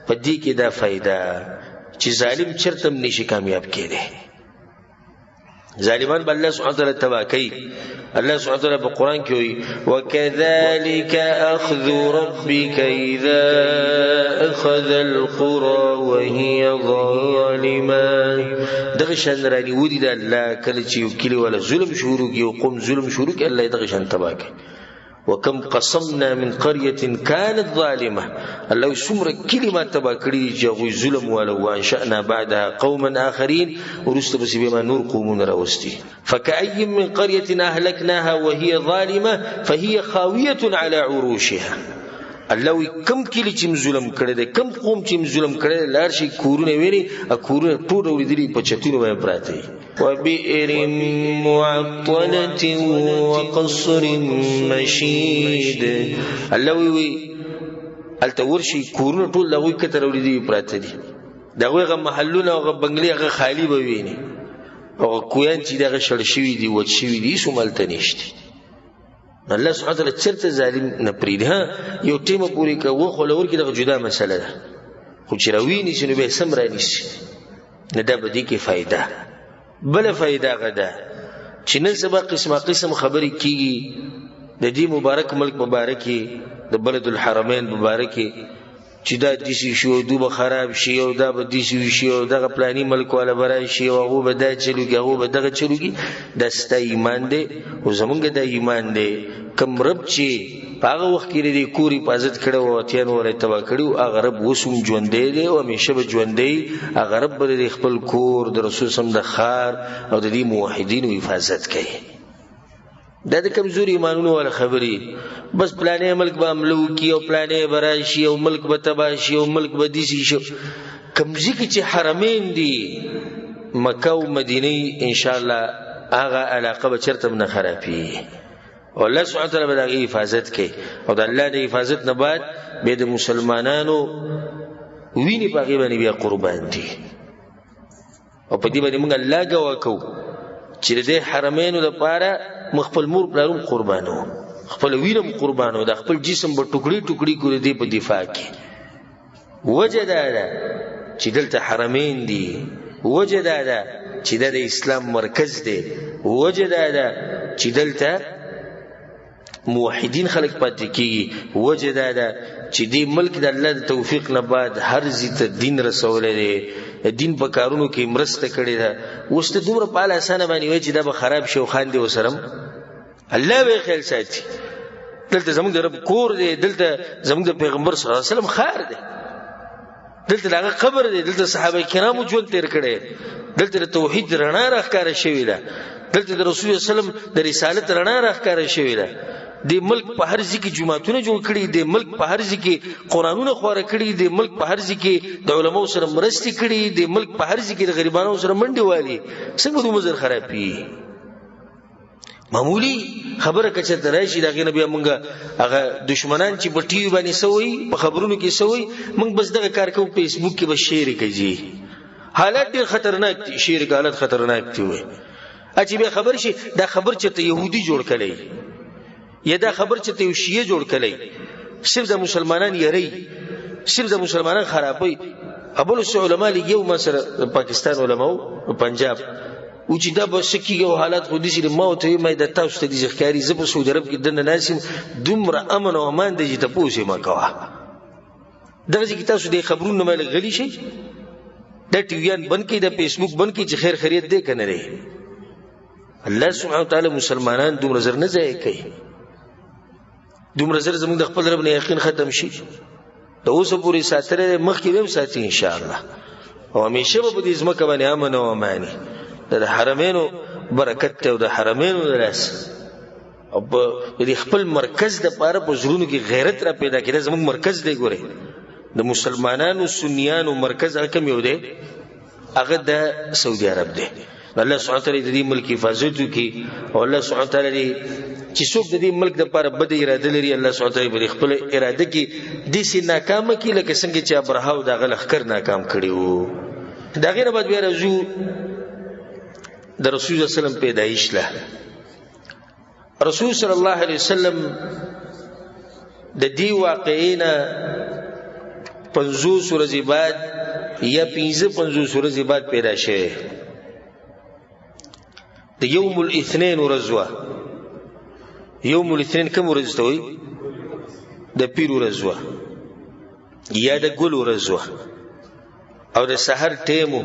په دې کې دا فایده چې ظالم چېرته هم نشي کامیاب کېدی. ظالمان به الله سبحانه وتعالی تباه کوي. الله سبحانه وتعالی په قرآن کې وایي وَكَذَلِكَ أَخْذُ رَبِّكَ إِذَا أَخَذَ الْقُرَى وَهِيَ ظَالِمَةٌ. دغه شان رانیولي د الله کله چې یو کلي والا ظلم شروع کړي، یو قوم ظلم شروع کړي، الله یې دغه شان تباه کوي. وکم قسمنا من قرية كانت ظالمة. الله څومره کلمات تباه کړي چې هغوی ظلم والا وانشأنا بعدها قوما آخرين، وروسته پسې بیا ما نور قومونه راوستي. فكأي من قرية أهلكناها وهي ظالمة فهي خاوية على عروشها. الله وی کم کلی چې ظلم کړی دی کم قوم چې ظلم کړی دی لار شي کورونه ویني کورونه ټول اوریدلي په چتونو باندې پراته دي وبئر معطلة وقصر مشيد الله وی الته ورشي کورونه ټول لغوي کتر اوریدلي پراته دي دغه غ محلونه او غ بنگلي غ خالی به ویني او کویان چې دغه شړ شوی دي وچ شوی دي سومالته نشته الله سبحانه وتعالى چرته ظالم نه پریده یو ټیمه پوری کوو خو لور کې دغه جدا مسله ده خو چې راویني چې نو به سم رانیش نه ده بدی کې فائدہ بل فائدہ غدا چې نن سبا قسم خبرې کیږي د دې مبارک ملک مبارکي د بلد الحرمین مبارکي چې دا دیسی شو دوبه خراب شي او دا به دیسی شي او دغه پلاني ملک والا برای شي او هغه به دا چلوږي هغه به دغه چلوږي د ستا ایمان دی او زمونږ د ایمان دی کم رب چې هغه وخت کې د کور حفاظت کړو او اتیان ورې تبا کړو هغه رب وسوم ژوندې دی او همیشه به ژوندې هغه رب د خپل کور د رسول سم د خار او د دې موحدینو حفاظت کوي دا د کمزوري ایمانونو ولا خبري بس پلانې ملک به عملو کی او پلانې براشي او ملک به تباشي او ملک به دیسي شو کمزې کې چې حرمین دي مکه او مدینه ان شاء الله هغه علاقه به چرته نه خرابي او الله سبحانه وتعالى به د حفاظت کوي او د الله د حفاظت نه بعد به د مسلمانانو ویني پاغي باندې بیا قربان دي او په دې باندې موږ الله غوا کو چې د حرمینو لپاره مخفل مور پلارم قربانو خپل وینم قربانو د خپل جسم په ټوکړي ټوکړي کړی دی په دفاع کې وجه دا ده چې دلته حرمین دي وجه دا ده چې د اسلام مرکز دی وجه دا ده چې دلته موحدین خلق پاتې کیږي وجه دا ده چې دې ملک د الله د توفیق نه بعد هر زیته دین رسول دی دین په کارونو کې مرسته کړې ده وسته دومره په اسانه باندې وای چې دا به خراب شو خان دی وسرم الله به خیال ساتي دلته زموږ د رب کور دی دلته زموږ د پیغمبر صلی الله علیه وسلم خار دی دلته هغه قبر دی دلته صحابه کرامو ژوند تیر کړي دلته د توحید رڼا راښکاره شوې ده دلته د رسول الله صلی الله علیه وسلم د رسالت رڼا راښکاره شوې ده د ملک په هر ځکه جماعتونه جوړ کړي د ملک په هر ځکه قرانونه خوره کړي د ملک په هر ځکه د علماو سره مرستي کړي د ملک په هر ځکه د غریبانو سره منډي والي څنګه دوه مزر خرابي معمولی خبره کچه درایشي دغه نبی مونږه هغه دشمنان چې په ټي وي باندې سوي په خبرونو کې سوي مونږ بس دغه کار کوو په فیسبوک کې به شیر کوي حالات ډیر خطرناک دي شیر حالت خطرناک دي وي اچي به خبر شي دا خبر چې ته يهودي جوړ کړي یا دا خبر چې ته شیعه جوړ کړي صرف د مسلمانان یری صرف د مسلمانان خرابوي ابو العلماء یو مسره پاکستان علماء پنجاب او چې دا به سکیږي او حالات خو دي چې موت یې مې د تاسو ته دي ځخکاری زه په سعودي عرب کې دنه ناسم دومره امن او امان دي چې تاسو ما کوه دغه چې تاسو د خبرونو مې غلي شي د ټیویان بن کې د فیسبوک بن کې چې خیر خیریت دې کنه لري الله سبحانه وتعالى مسلمانان دومره زر نه ځای کوي دومره زر زموږ د خپل رب نه یقین ختم شي د اوسه پوری ساتره مخ کې به ساتي ان شاء الله او همیشه به دې ځمکه باندې امن او اماني د حرمینو برکت ته او د حرمینو دراس او د خپل مرکز د پاره په زړونو کې غیرت را پیدا کړي زموږ مرکز دی ګوره د مسلمانانو سنیانو مرکز حکم یو دی هغه د سعودي عرب دی الله سبحانه وتعالى د دې ملک حفاظت وکي او الله سبحانه وتعالى چې څوک د دې ملک د لپاره بد اراده لري الله سبحانه وتعالى په خپل اراده کې د سې ناکامه کې لکه څنګه چې ابرها او دغه لخر ناکام کړي وو دا غیر بعد بیا رجو د رسول الله صلی الله علیه وسلم پیدایش له رسول صلی الله علیه وسلم د دې واقعینا 50 ورځې بعد یا 50 ورځې بعد پیدا شوه د یوم الاثنين ورځوا یوم الاثنين کوم ورځ ته وي د پیر ورځوا یا د ګل ورځوا او د سحر ټیمو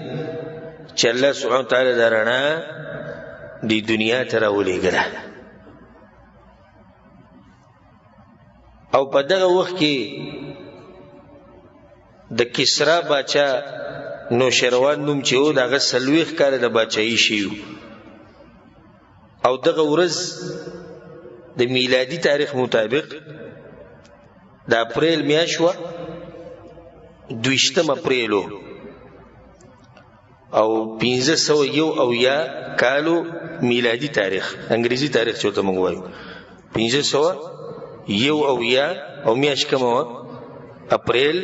چې الله سبحانه وتعالى درنا دی دنیا ته راولېګره او په دغه وخت کې د کسرا باچا نوشروان نوم چې و دغه سلويخ کال د باچایي شیو او دغه ورځ د میلادي تاریخ مطابق د اپریل میاشت وه 20 اپریل او 1501 کالو میلادي تاریخ انګریزي تاریخ چې ته موږ وایو 1501 او میاشت کومه وه اپریل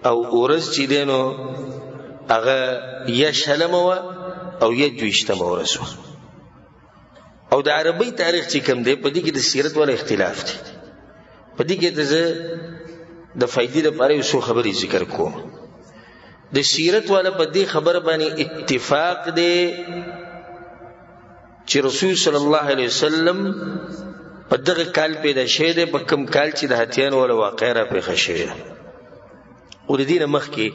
او ورځ چې دی نو هغه یا شلمه وه او یا 20مه ورځ وه او د عربي تاریخ چې کوم دی په دې کې د سیرت والا اختلاف دی په دې کې زه د فائدې لپاره یو څو خبرې ذکر کوم د سیرت والا په دې خبره باندې اتفاق دی چې رسول صلی الله علیه وسلم په دغه کال پیدا شوی دی په کوم کال چې د هاتیان والا واقعه را پیښه شوې ده او د دې نه مخکې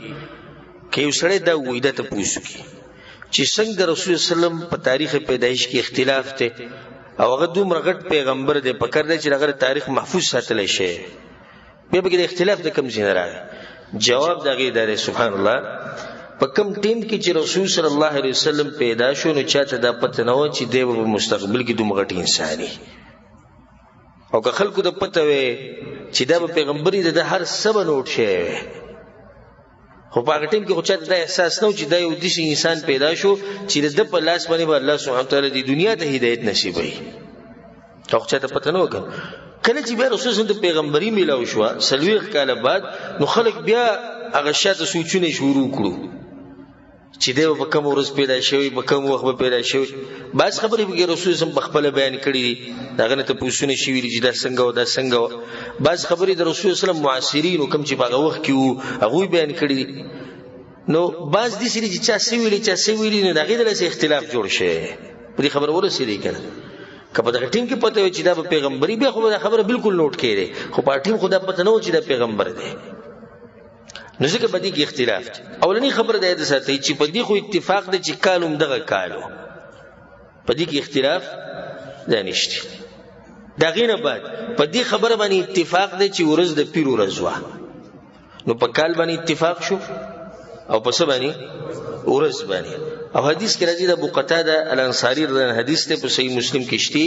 که یو سړی دا وایي دا تپوس وکړي چې څنګه د رسول صلی الله علیه وسلم په تاریخ پیدایش کې اختلاف دی او هغه دومره غټ پیغمبر دی پکار دی چې هغه تاریخ محفوظ ساتلی شي بیا پکې د اختلاف د کوم ځای نه راغی جواب د هغې دا دی سبحان الله په کوم ټیم کې چې رسول صلی الله علیه وسلم پیدا شو نو چاته دا پته نه وه چې دی به په مستقبل کې دومره غټ انسان وي او که خلکو ته پته وی چې دا به پیغمبر دی د هر څه به نوټ شوی وی خو په هغه ټیم کې خو چاته دا احساس نه و چې دا یو داسې انسان پیدا شو چې د ده په لاس باندې به الله سبحانه وتعالی د دنیا ته هدایت نصیبوي خو چاته پته نه وکړ کله چې بیا رسول صلی د پیغمبري میلاو شوه 40 کاله بعد نو خلک بیا هغه شاته سوچونه شروع کړو چې دی به کوم ورځ پیدا شوی به کوم وخت به پیدا شوی بعض خبرې به رسول صلی په خپل بیان کړي دي هغه نه تپوسونه شوي دي چې دا څنګه و دا څنګه و بعض خبرې د رسول صلی معاصرین کوم چې په هغه وخت کې وو هغوی بیان کړي دي نو بعض داسې دي چې چا څه ویلي نو د هغې دلاسې اختلاف جوړ شوی په دې خبره ورسېدی که نه که په دغه ټیم کې پته وي چې دا به پیغمبري بیا خو به دا خبره بالکل نوټ کړې خو په ټیم خو دا پته نه و چې دا پیغمبر دی نو ځکه په دې کې اختلاف دی اولنی خبره دا یاد ساتئ چې په دې خو اتفاق دی چې کال هم دغه کال و په دې کې اختلاف دا نشته د هغې نه بعد په دې خبره باندې اتفاق دی چې ورځ د پیر ورځ وه نو په کال باندې اتفاق شو او په څه باندې ورځ باندې او حدیث کې راځي د ابو قتاده الانصاري حدیث ته په صحیح مسلم کې شته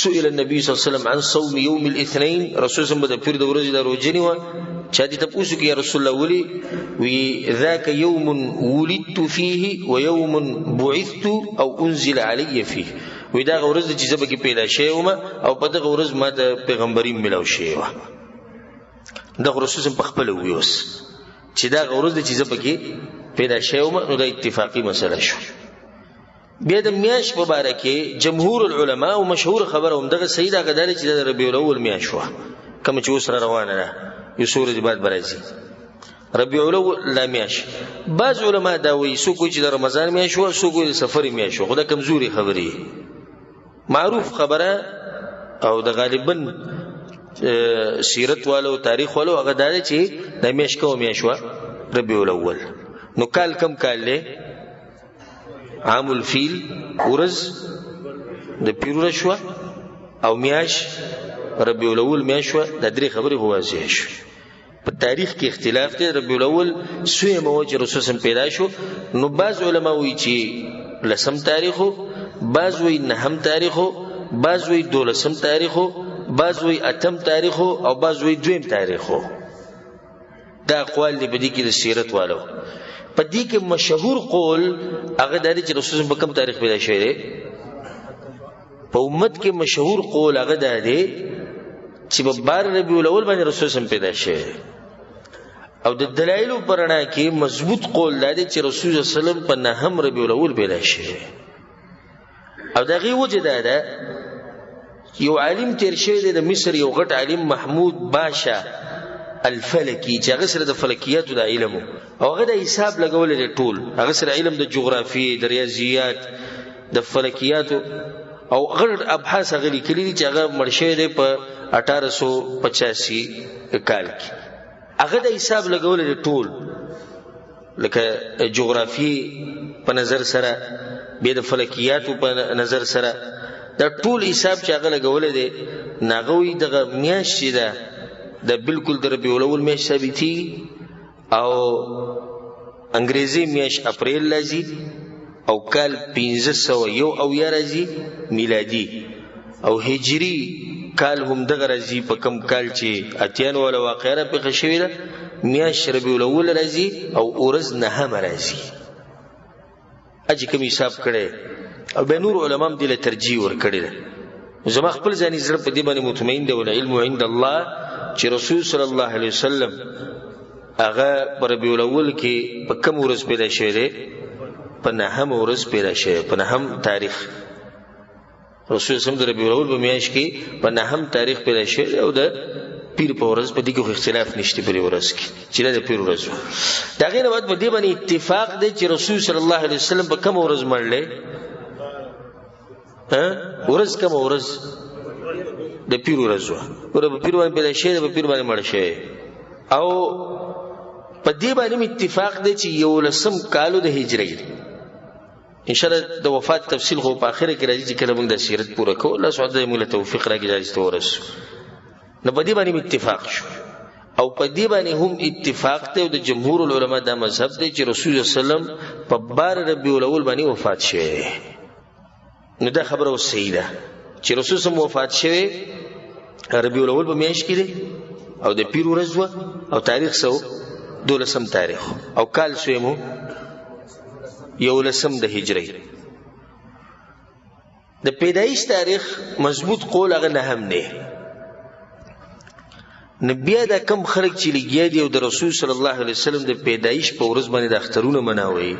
سئل النبي صلی الله علیه وسلم عن صوم يوم الاثنين رسول الله د پیر د ورځې د روزې نیوه چا دې تپوسو کې یا رسول الله ولي وی ذاك يوم ولدت فيه ويوم بعثت او انزل علي فيه وی دا ورځ چې زه پکې پیدا شوی وم او په دغه ورځ ما د پیغمبري ملاو شوی وه دغه رسول په خپله ووی اوس چې دا ورځ چې زه پکې پیدا شوی وم نو دا اتفاقي مسله شو بیا د میاشت په باره کې جمهور العلماء او مشهور خبره همدغه صحیح ده هغه دا چې د ربیع الاول میاشت وه کومه چې اوس را روانه ده یو څو ورځې بعد به راځي ربیع الاول دا میاشت بعض علما دا وایي څوک وایي چې د رمضان میاشت وه څوک وایي د سفر میاشت وه خو دا کمزوري خبرې معروف خبره او د غالبا سیرت والو تاریخ والو هغه دا دی چې دا میاشت کومه میاشت وه ربیع الاول نو کال کم کال دی عام الفیل ورځ د پیر ورځ شوه او میاشت ربیع الاول میاشت شوه دا درې خبرې خو واضح شوې په تاریخ کې اختلاف دی ربیع الاول سویمه وه چې رسول صلی پیدا شو نو بعض علما وایي چې 10 تاریخ بعض وایي 9 تاریخ بعض وایي 12 تاریخ بعض وایي 8 تاریخ او بعض وایي 2 تاریخ دا اقوال دی په دې کې د سیرت والو په دې کې مشهور قول هغه دا دی چې رسول په کوم تاریخ پیدا شوی دی په امت کې مشهور قول هغه دا دی چې په 12 ربیع الاول باندې رسول پیدا شوی او د دلایلو په رڼا کې مضبوط قول دا دی چې رسول صلی الله علیه وسلم په 9 ربیع الاول پیدا شوی او د هغې وجه دا ده یو عالم تیر شوی دی د مصر یو غټ عالم محمود باشا الفلکی چې هغه سره د فلکیاتو د علم او هغه د حساب لګولی دی ټول هغه سره علم د جغرافیې د ریاضیات د فلکیاتو او غټ ابحاث هغه لیکلي دي چې هغه مړ شوی دی په 1885 کال کې هغه د حساب لګولی دی ټول لکه جغرافیې په نظر سره بیا د فلکیاتو په نظر سره دا ټول حساب چې هغه لګولی دی نو هغه وایي دغه میاشت چې ده دا بالکل د ربیع الاول میاشت ثابتېږي او انګریزي میاشت اپریل راځي او کال 1501 راځي میلادي او هجري کال هم دغه راځي په کم کال چې اتیان ولا واقعه را پېښه شوې ده میاشت ربیع الاول راځي او ورځ نهم راځي اجي کوم حساب کړي او به نور علما هم دې له ترجیح ورکړي ده زما خپل ځاني زړه په دې باندې مطمئن دی والعلم عند الله چې رسول صلی الله علیه وسلم هغه پر ربیع الاول کې په کوم ورځ پیدا شوی دی په نهم ورځ پیدا شوی په نهم تاریخ رسول صلی الله علیه وسلم د ربیع الاول په میاشت کې په نهم تاریخ پیدا شوی او د پیر په ورځ په دې کې اختلاف نشته په ورځ کې چې د پیر ورځ دا غیر وخت په دې باندې اتفاق دی چې رسول صلی الله علیه وسلم په کوم ورځ مړل ورځ کوم ورځ د پیر ورځ ور په پیر باندې پیدا شوی په پیر باندې مړ شوی او په دې باندې اتفاق دی چې یو لسم کالو د هجری ان شاء الله د وفات تفصیل خو په اخره کې راځي چې کله موږ د سیرت پوره کوو الله سبحانه موږ له توفیق راکړي چې ورسو نو په دې باندې اتفاق شو او په دې باندې هم اتفاق ته د جمهور العلماء دا مذهب دی چې رسول الله صلی الله علیه وسلم په 12 ربیع الاول باندې وفات شوی نو دا خبره صحیح ده چې رسول الله وفات شوی ربیع الاول په میاشت کې دی او د پیر ورځ او تاریخ سو 12 تاریخ او کال سویمو یو لسم د هجری د پیدایش تاریخ مضبوط قول هغه نه هم نه نبی دا کم خلق چې لګیا دی او د رسول صلی الله علیه وسلم د پیدایش په ورځ باندې د اخترونه مناوي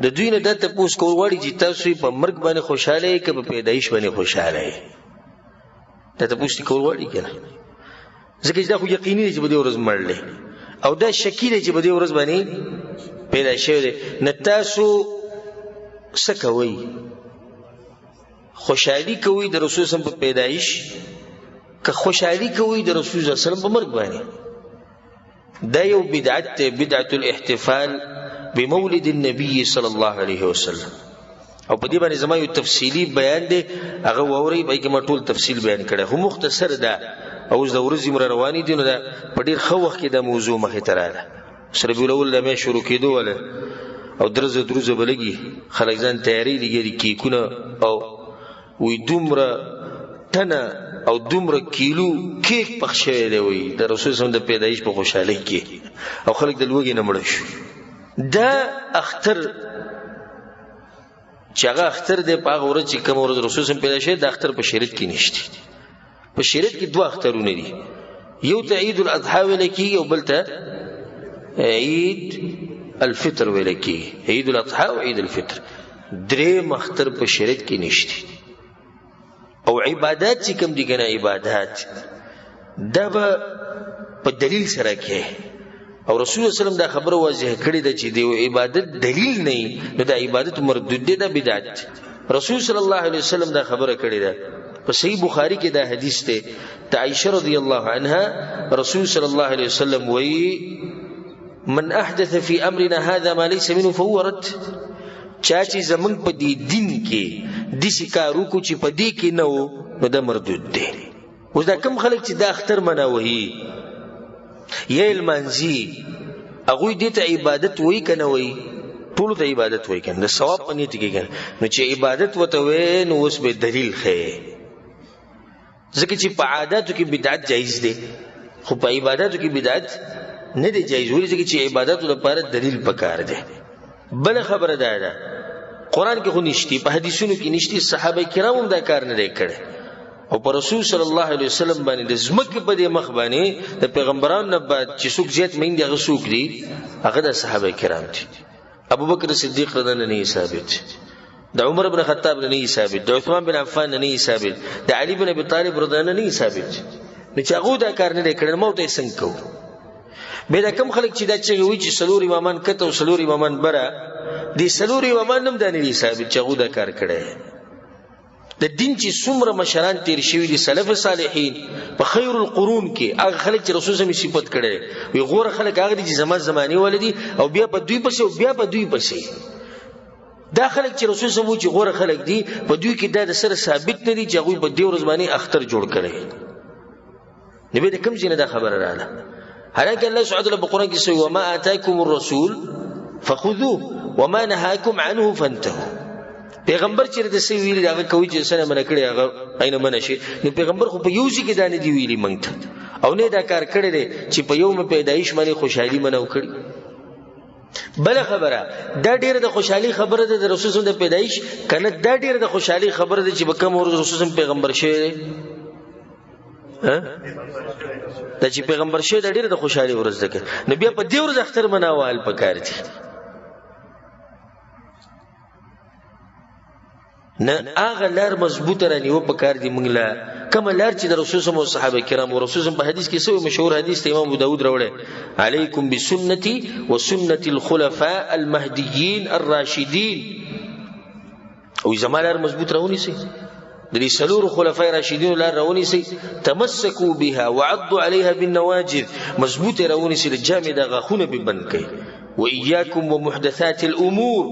د دوی نه د تاسو کول غواړي چې تاسو په مرګ باندې خوشاله یې که په پیدایش باندې خوشاله یې دا تاسو کول غواړي کنه ځکه چې دا خو یقیني دی چې په دې ورځ مړل او دا شکی دی چې په دې ورځ باندې پیدا شوی دی نه تاسو څه کوئ خوشحالي کوئ د رسول صلی الله علیه وسلم په پیدایش که خوشحالي کوي د رسول الله صلی الله علیه وسلم په مرګ باندې دا یو بدعت ته بدعت الاحتفال بمولد النبي صلی الله علیه وسلم او په دې باندې زما یو تفصیلی بیان دی هغه ووري به کې ما ټول تفصیل بیان کړی خو مختصر ده او د ورځې مر رواني دي نو دا په ډیر خو وخت کې د موضوع مخې ته رااله ربیع الاول لمه شروع کېدو ولا او درزه بلګي خلک ځان تیاری لګي کیکونه او وې دومره تنه او دومره کیلو کیک پخښې دی وي د رسول صلی الله د پیدایش په خوشحالي کې او خلک د لوګي نه مړ شو دا اختر چې هغه اختر دی په هغه ورځ چې کوم ورځ رسول صلی الله پیدا شوی د اختر په شریعت کې نشته په شریعت کې دوه اخترونه دي یو ته عید الاضحى ویل کیږي او بل ته عید الفطر ویل کیږي عید الاضحى او عید الفطر درې اختر په شریعت کې نشته او عبادت چې کوم دي کنه عبادت دا په دلیل سره کې او رسول الله صلی الله علیه وسلم دا خبره واضح کړې ده چې دی عبادت دلیل نه نو دا عبادت مردود ده بدعت رسول صلی الله علیه وسلم دا خبره کړې ده په صحیح بخاری کې دا حدیث ته عائشہ رضی الله عنها رسول صلی الله علیه وسلم وی من احدث فی امرنا هذا ما ليس منه فهو رد چا چې زمنګ په دې دین کې د سکارو کو چې په دې کې نه وو نو دا مردود دی اوس دا کم خلک چې دا اختر مناوي یا المنزي هغه دې ته عبادت وای کنه وای ټول ته عبادت وای کنه د ثواب پني ته کې نو چې عبادت وته وای نو اوس به دلیل خې ځکه چې په عادتو کې بدعت جایز دی خو په عبادتو کې بدعت نه دی جایز ولې ځکه چې عبادتو لپاره دلیل پکار دی بل خبره ده قرآن کې خو نشتی په حدیثونو کې نشتی صحابه کرام هم دا کار نه کړي او پر رسول صلی الله علیه وسلم باندې د زمکه په دې مخ باندې د پیغمبرانو نه بعد چې څوک زیات مين دي هغه څوک دي هغه د صحابه کرام دي ابو بکر صدیق رضی الله عنه ثابت د عمر بن خطاب نه ثابت د عثمان بن عفان نه ثابت د علي بن ابي طالب رضی الله عنه ثابت نو چې هغه دا کار نه کړي مو ته څنګه کو به دا کم خلک چې دا چې وی چې سلور امامان کته او سلور امامان بره دي سلور امامان هم د نه ثابت چې هغه دا کار کړي د دین چې څومره مشران تیر شوی دي سلف صالحین په خیر القرون کې هغه خلک چې رسول الله صفات کړي وي غوړه خلک هغه دي چې زماني ولدي او بیا په دوی پسې او بیا په دوی پسې دا خلک چې رسول الله چې غوړه خلک دي په دوی کې د سره ثابت نه دي چې هغه په دې ورځ باندې اختر جوړ کړي نبی د کوم ځای نه دا خبره رااله حالانکه الله سبحانه وتعالى په قرآن کې سوی وما آتاكم الرسول فخذوه وما نهاكم عنه فانتهوا پیغمبر چیرته سی ویلي هغه کوي چې سره منه کړي هغه عین منه شي. نو پیغمبر خو په یو ځای کې دانه دی ویلي مونږ ته او نه دا کار کړی دی چې په یوم پیدایش باندې خوشحالي منو کړي. بل خبره دا ډیره د خوشحالي خبره ده د رسول الله د پیدایش کنه دا ډیره د خوشحالي خبره ده چې به کوم ورځ رسول الله پیغمبر شي دا چې پیغمبر شي دا ډیره د خوشحالي ورځ ده. نو بیا په دې ورځ اختر مناوال پکار دي نه هغه لار مضبوطه رانیو پکار دي موږ لا کوم لار چې د رسول الله او صحابه کرام او رسول الله په حدیث کې سوی مشهور حدیث امام ابو داود راوړی علیکم بسنتی وسنت الخلفاء المهدیین الراشدین او زموږ لار مضبوط راونی سي د دې سلور خلفای راشدین لار راونی سي تمسكوا بها وعضوا عليها بالنواجذ مضبوط راونی سي جامع د غاخونه به بند کړي واياكم ومحدثات الامور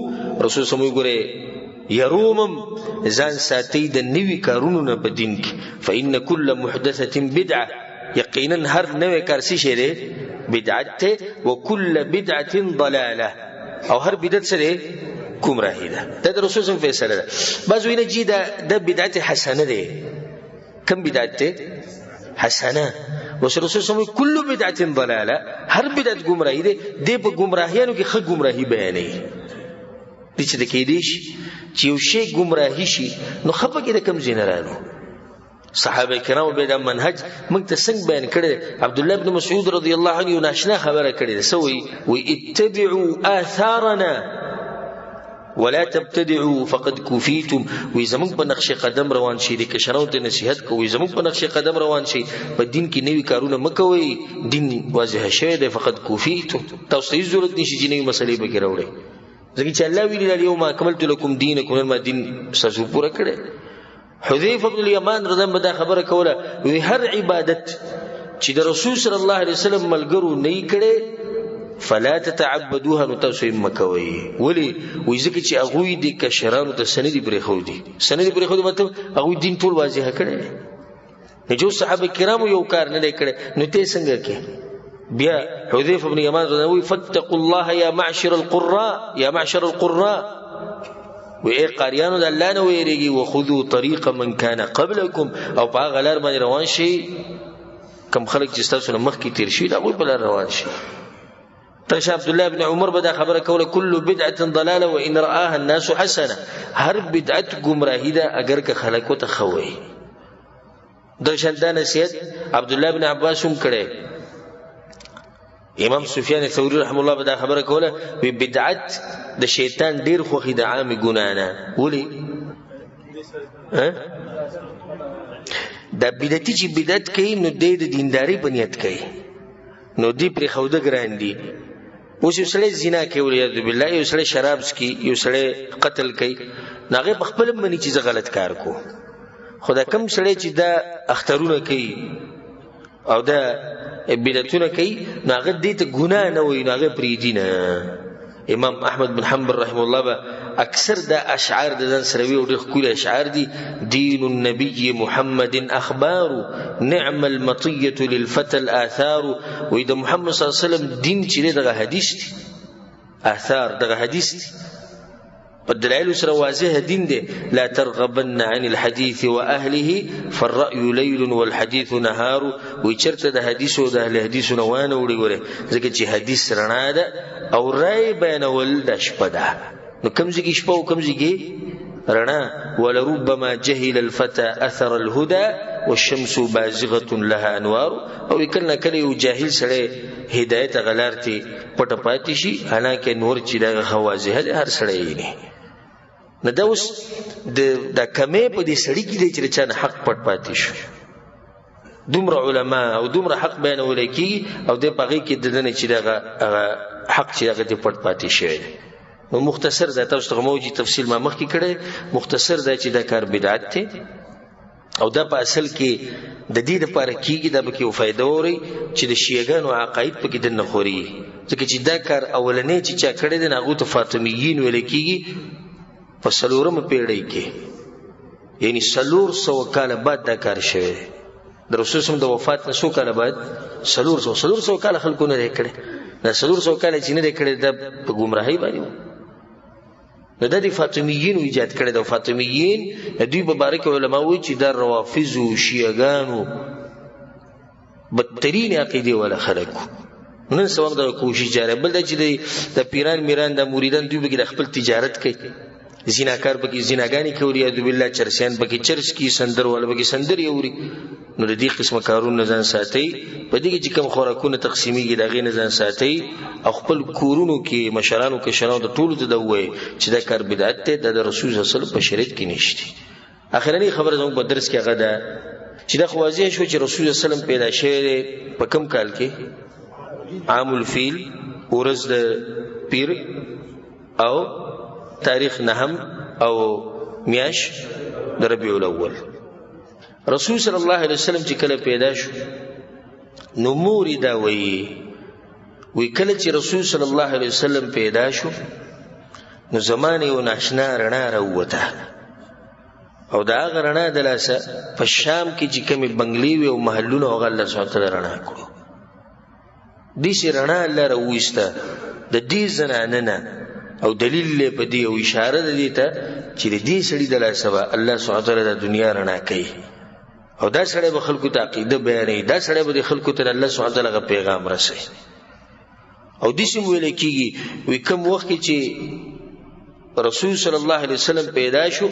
رسول الله ګوره يرومم ځان ساتي د نوي کارونو نه په دین کې فإن كل محدثة بدعة یقینا هر نوې کار څه شی دی بدعت وكل بدعة ضلالة او هر بدعت سره گمراهی ده. دا رسول الله فیصله ده. بعض وینه جی دا بدعت حسنه ده. کم بدعت ده حسنه رسول الله كل بدعة ضلالة هر بدعت گمراهی ده. دې په گمراهیانو کې خه گمراهی بیانې دي چې د کېدیش چې یو شی گمراهی شي نو خپه کې د کم زینرانو صحابه کرام به دا منهج موږ ته څنګه بیان کړی. عبد الله بن مسعود رضی الله عنه ناشنا خبره کړې ده سوی وي اتبعوا آثارنا ولا تبتدعوا فقد كفيتم وي زمون په نقش قدم روان شي د کشرونو ته نصيحت کوي زمون په نقش قدم روان شي په دین کې نوی کارونه مکوي دین واضح شوی دی فقد كفيتم تاسو هیڅ ضرورت نشي چې نوی مسلې به کې راوړي ځکه چې الله ویلي اليوم اكملت لكم دينكم ما دین ساسو پورا کړي. حذیفه بن الیمان رضی الله عنه خبره کوله وی هر عبادت چې د رسول صلی الله علیه وسلم ملګرو نه کړي فلا تتعبدوها نتاسو مکوي ولی وی ځکه چې هغه د کشرانو ته سندې پرې خو دي سندې پرې خو دي مطلب هغه دین ټول واضح کړي نه جو صحابه کرامو یو کار نه کړي نو ته څنګه کې بیا حذیفه بن الیمان رضی الله عنه فاتقوا الله يا معشر القراء يا معشر القراء وی قاریانو د الله نه ویریږي وخذوا طريق من كان قبلكم او په غلار باندې روان شي کم خلک چې تاسو مخ کې تیر شي دا وی بل روان شي. ترشا عبد الله بن عمر بدا خبره کوله كل بدعه ضلاله وان راها الناس حسنه هر بدعت گمراهی ده اگر که خلکو ته خوي. درشندان نصیحت عبد الله بن عباس هم کړي. امام سفیان ثوری رحم الله بدا خبره کوله وی بدعت د شیطان ډیر خوخي د عام ګنا نه ولي دا بدعتي چې بدعت کوي نو د دینداري بنیت کوي نو دی پر خوده ګران دي اوس یو سړی زنا کوي ولې بالله یو سړی شراب سکي یو سړی قتل کوي ناغه په خپل منی چې غلط کار کو خدا کم سړی چې دا اخترونه کوي او دا بدعتونه کوي ناغه دې ته ګناه نه وي ناغه پری دینه. امام احمد بن حنبل رحم الله با اکثر دا اشعار د ځان سره وی او د خپل اشعار دي دین النبي محمد اخبار نعم المطيه للفتى الاثار و د محمد صلی الله علیه وسلم دین چې دغه حدیث دي اثار دغه حدیث دي په دلایل سره واضح دین دی. لا ترغبن عن الحديث واهله فالراي ليل والحديث نهار وی چرته د حدیث او د اهل حدیث نو وانه وړي ګوره ځکه چې حدیث رڼا ده او رای بیانول د شپه ده نو کمزګي شپه او کمزګي رڼا ولربما جهل الفتى اثر الهدى والشمس بازغه لها انوار او کله کله یو جاهل سره هدایت غلارتي پټ پاتې شي حالانکه نور چې د خوازه هر سره نه نه دا اوس د کمې په دې سړی کې دی چې چا حق پټ پاتې شو دومره علما او دومره حق بیانول کی او د پغې کې د دنه چې دغه حق چې هغه دې پټ پاتې شي. نو مختصر دا تاسو ته موجي تفصیل ما مخ کې کړه مختصر دا چې دا کار بدعت ته او دا په اصل کې د دې لپاره کېږي دا به کې فائدہ اوري چې د شیعاګانو عقاید په کې د نخوري ځکه چې دا کار اولنې چې چا کړی د هغه ته فاطمیین ویل کېږي په سلورم پیړۍ کې یعنی 400 کال بعد دا کار شوی د رسول الله د وفات نه 100 کال بعد 400 کال خلکو نه کړي دا 400 کال چې نه کړي د په گمراهۍ باندې نو د فاطمیین ایجاد کړی د فاطمیین دوی مبارک علما وایي چې د روافض او شیعاګانو بدترین عقیده ولا خلکو نن سبا د کوشش جاری بل د چې د پیران میران د مریدان دوی به خپل تجارت کوي زیناکار بکی زیناګانی کوي ادو بالله چرسیان بکی چرس کی سندر ول بکی سندر یوري نو د دې قسمه کارونه ځان ساتي په دې کې چې کوم خوراکونه تقسیمیږي د غي نه ځان ساتي او خپل کورونو کې مشرانو کې شنو د ټولو ته دوی چې د کار بدعت ته د رسول صلی الله علیه وسلم په شریعت کې نشته اخرنی خبره زموږ په درس کې غدا چې د خوازی شو چې رسول الله صلی الله علیه وسلم پیدا شوی په کوم کال کې عام الفیل ورځ د پیر او تاریخ نهم او میاش د ربیع الاول رسول صلی الله علیه وسلم چې کله پیدا شو نو مور دا وی کله چې رسول صلی الله علیه وسلم پیدا شو نو زمانه یو ناشنا رڼا راوته او دا رڼا د لاسه په شام کې چې کومې بنگلې وي او محلونه او الله سبحانه وتعالی رڼا کړو دې سي رڼا الله راويسته د دې زنانه نه او دلیل له پدې او اشاره ده دې ته چې دې سړي د لاسه الله سبحانه وتعالی د دنیا رڼا کوي او دا سړی به خلکو ته عقیده بیانوي دا سړی به خلکو ته الله سبحانه وتعالی غو پیغام رسوي او دې سم ویل کیږي وی کوم وخت چې رسول صلی الله علیه وسلم پیدا شو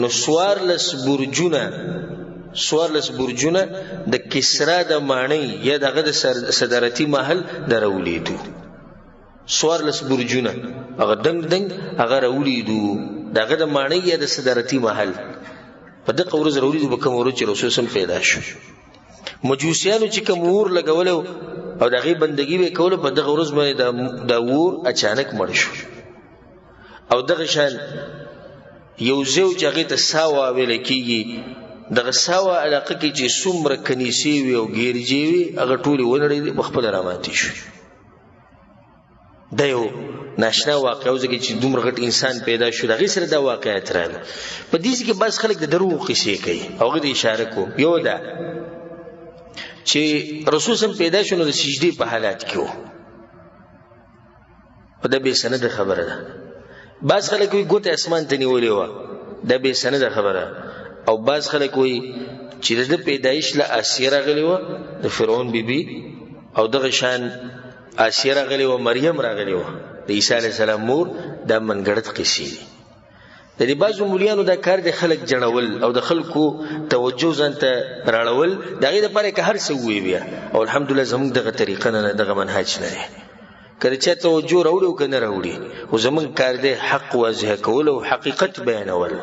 نو سوارلس برجونه د کسرا د مانی یا دغه د صدارتی محل درولیدو سوارلس برجونه هغه دنګ هغه راولیدو دغه د مانی یا د صدارتی محل په دغه ورځ راولیدو په کوم ورځ چې رسول سم پیدا شو مجوسیانو چې کوم ور لګولو او دغه بندگی به کوله په دغه ورځ باندې د ور اچانک مړ شو او دغه شان یو زوج هغه ته ساوا ویل کیږي دغه ساوا علاقه کې چې څومره کنيسي وي او ګیرجی وي هغه ټولي ونړي په خپل راماتي شو دا یو ناشنا واقعو ځکه چې دومره غټ انسان پیدا شو دغه سره دا واقعیت راغله په دې کې بس خلک د دروغ قصې کوي او غوډه اشاره کو یو دا چې رسول سم پیدا شو نو د سجدي په حالات کې وو په دې به سند خبره ده بعض خلک وي ګوت اسمان ته نیولې و دا به سند خبره او بعض خلک وي چې د پیدایش له اسیره غلی و د فرعون بیبي او دغه شان اسیره غلی و مریم راغلی و د عیسی علی السلام مور د منګړت قصې د دې بعضو مولانو دا کار د خلک جنول او د خلکو توجه ځانته راړول دغه لپاره که هر څه وی بیا او الحمدلله زموږ دغه طریقه نه دغه منهج نه کله چې توجه راوړي او کنه راوړي او زمون کار دی حق واضح کول او حقیقت بیانول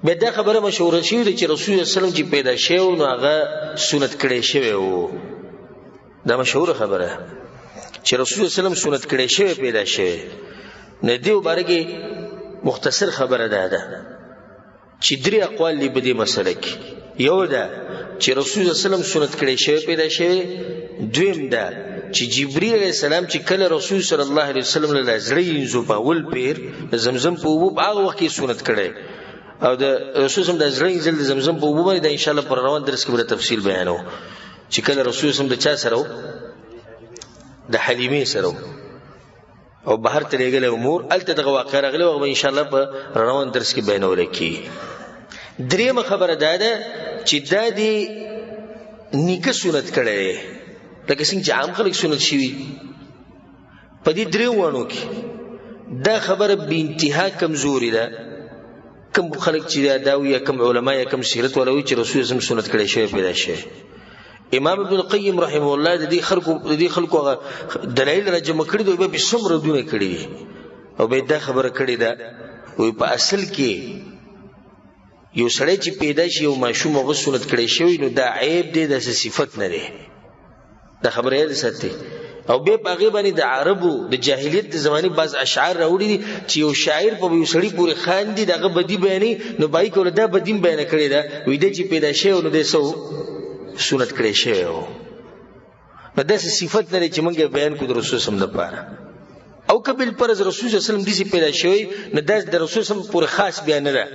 به دا خبره مشهور شي چې رسول الله صلی الله علیه وسلم چې پیدا شوی نو هغه سنت کړي شوی او دا مشهور خبره چې رسول الله صلی الله علیه وسلم سنت کړي شوی پیدا شوی نه دی وبارګي مختصر خبره ده چې درې اقوال لري په دې مسله کې یو دا چې رسول الله صلی الله علیه وسلم سنت کړي شوی پیدا شوی دویم دا چې جبرئیل علیہ السلام چې کله رسول صلی الله علیه وسلم له زړی انځو په ول پیر زمزم په وب هغه وخت سنت کړي او د رسول سم د زړی انځل زمزم په وب باندې ان شاء الله پر روان درس کې به تفصیل بیانو چې کله رسول سم د چا سره د حلیمه سره او بهر ته لګل امور الته دغه واقع راغلی او ان شاء الله په روان درس کې بیانول کی درېمه خبره ده چې د دې نیکه سنت کړي لکه څنګه چې عام خلک سنت شي په دې درې وانو کې دا خبره به انتها کمزوري ده کوم خلک چې دا وي کوم علما یا کوم سیرت ولوي چې رسول الله سنت کړي شوی پیدا شوی امام ابن القیم رحمه الله د دې خلکو دلایل را جمع کړي دوی به څومره دونه کړي او به دا خبره کړي ده وي په اصل کې یو سړی چې پیدا شي او ماشوم هغه سنت کړي شوی نو دا عیب دی د صفت نه دی دا خبره یې ساتي او به پاغه باندې د عربو د جاهلیت د زماني بعض اشعار راوړي دي چې یو شاعر په یو سړی پورې خان دي دغه بدی بیانې نو بای کوله دا بدیم بیان کړي دا وې د چې پیدا شوی نو د سو سنت کړي شوی نو د صفت نه چې موږ بیان کو د رسول سم د پاره او کبل پر رسول صلی الله علیه وسلم دې پیدا شوی نو د رسول سم پورې خاص بیان نه ده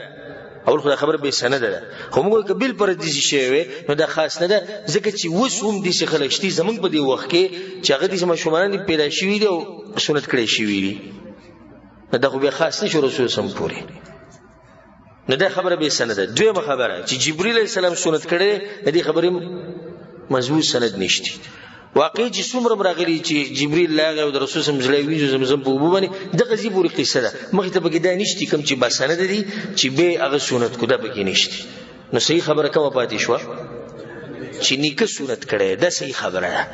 اول خو خبر به سند ده خو موږ کبل پر دې شوی نو دا خاص نه ده ځکه چې وس هم دې خلک شتي زمونږ په دې وخت کې چې هغه دې مشومان پیدا شوی دي او سنت کړي شوی دي دا خو بیا خاص نشو رسول سم پوری نه دا خبره به سند ده. دویمه خبره چې جبرئیل علیه السلام سنت کړي دې خبره مضبوط سند نشته. واقعي چې څومره راغلي چې جبرئیل لاغه او د رسول سم زړه ویجو زمزم په وبو باندې د غزي پوری قصه ده. مخ ته بګی دا نشته کوم چې با سند دي چې به هغه سنت کو ده بګی نشته. نو صحیح خبره کومه پاتې شو چې نیکه سنت کړي دا صحیح خبره ده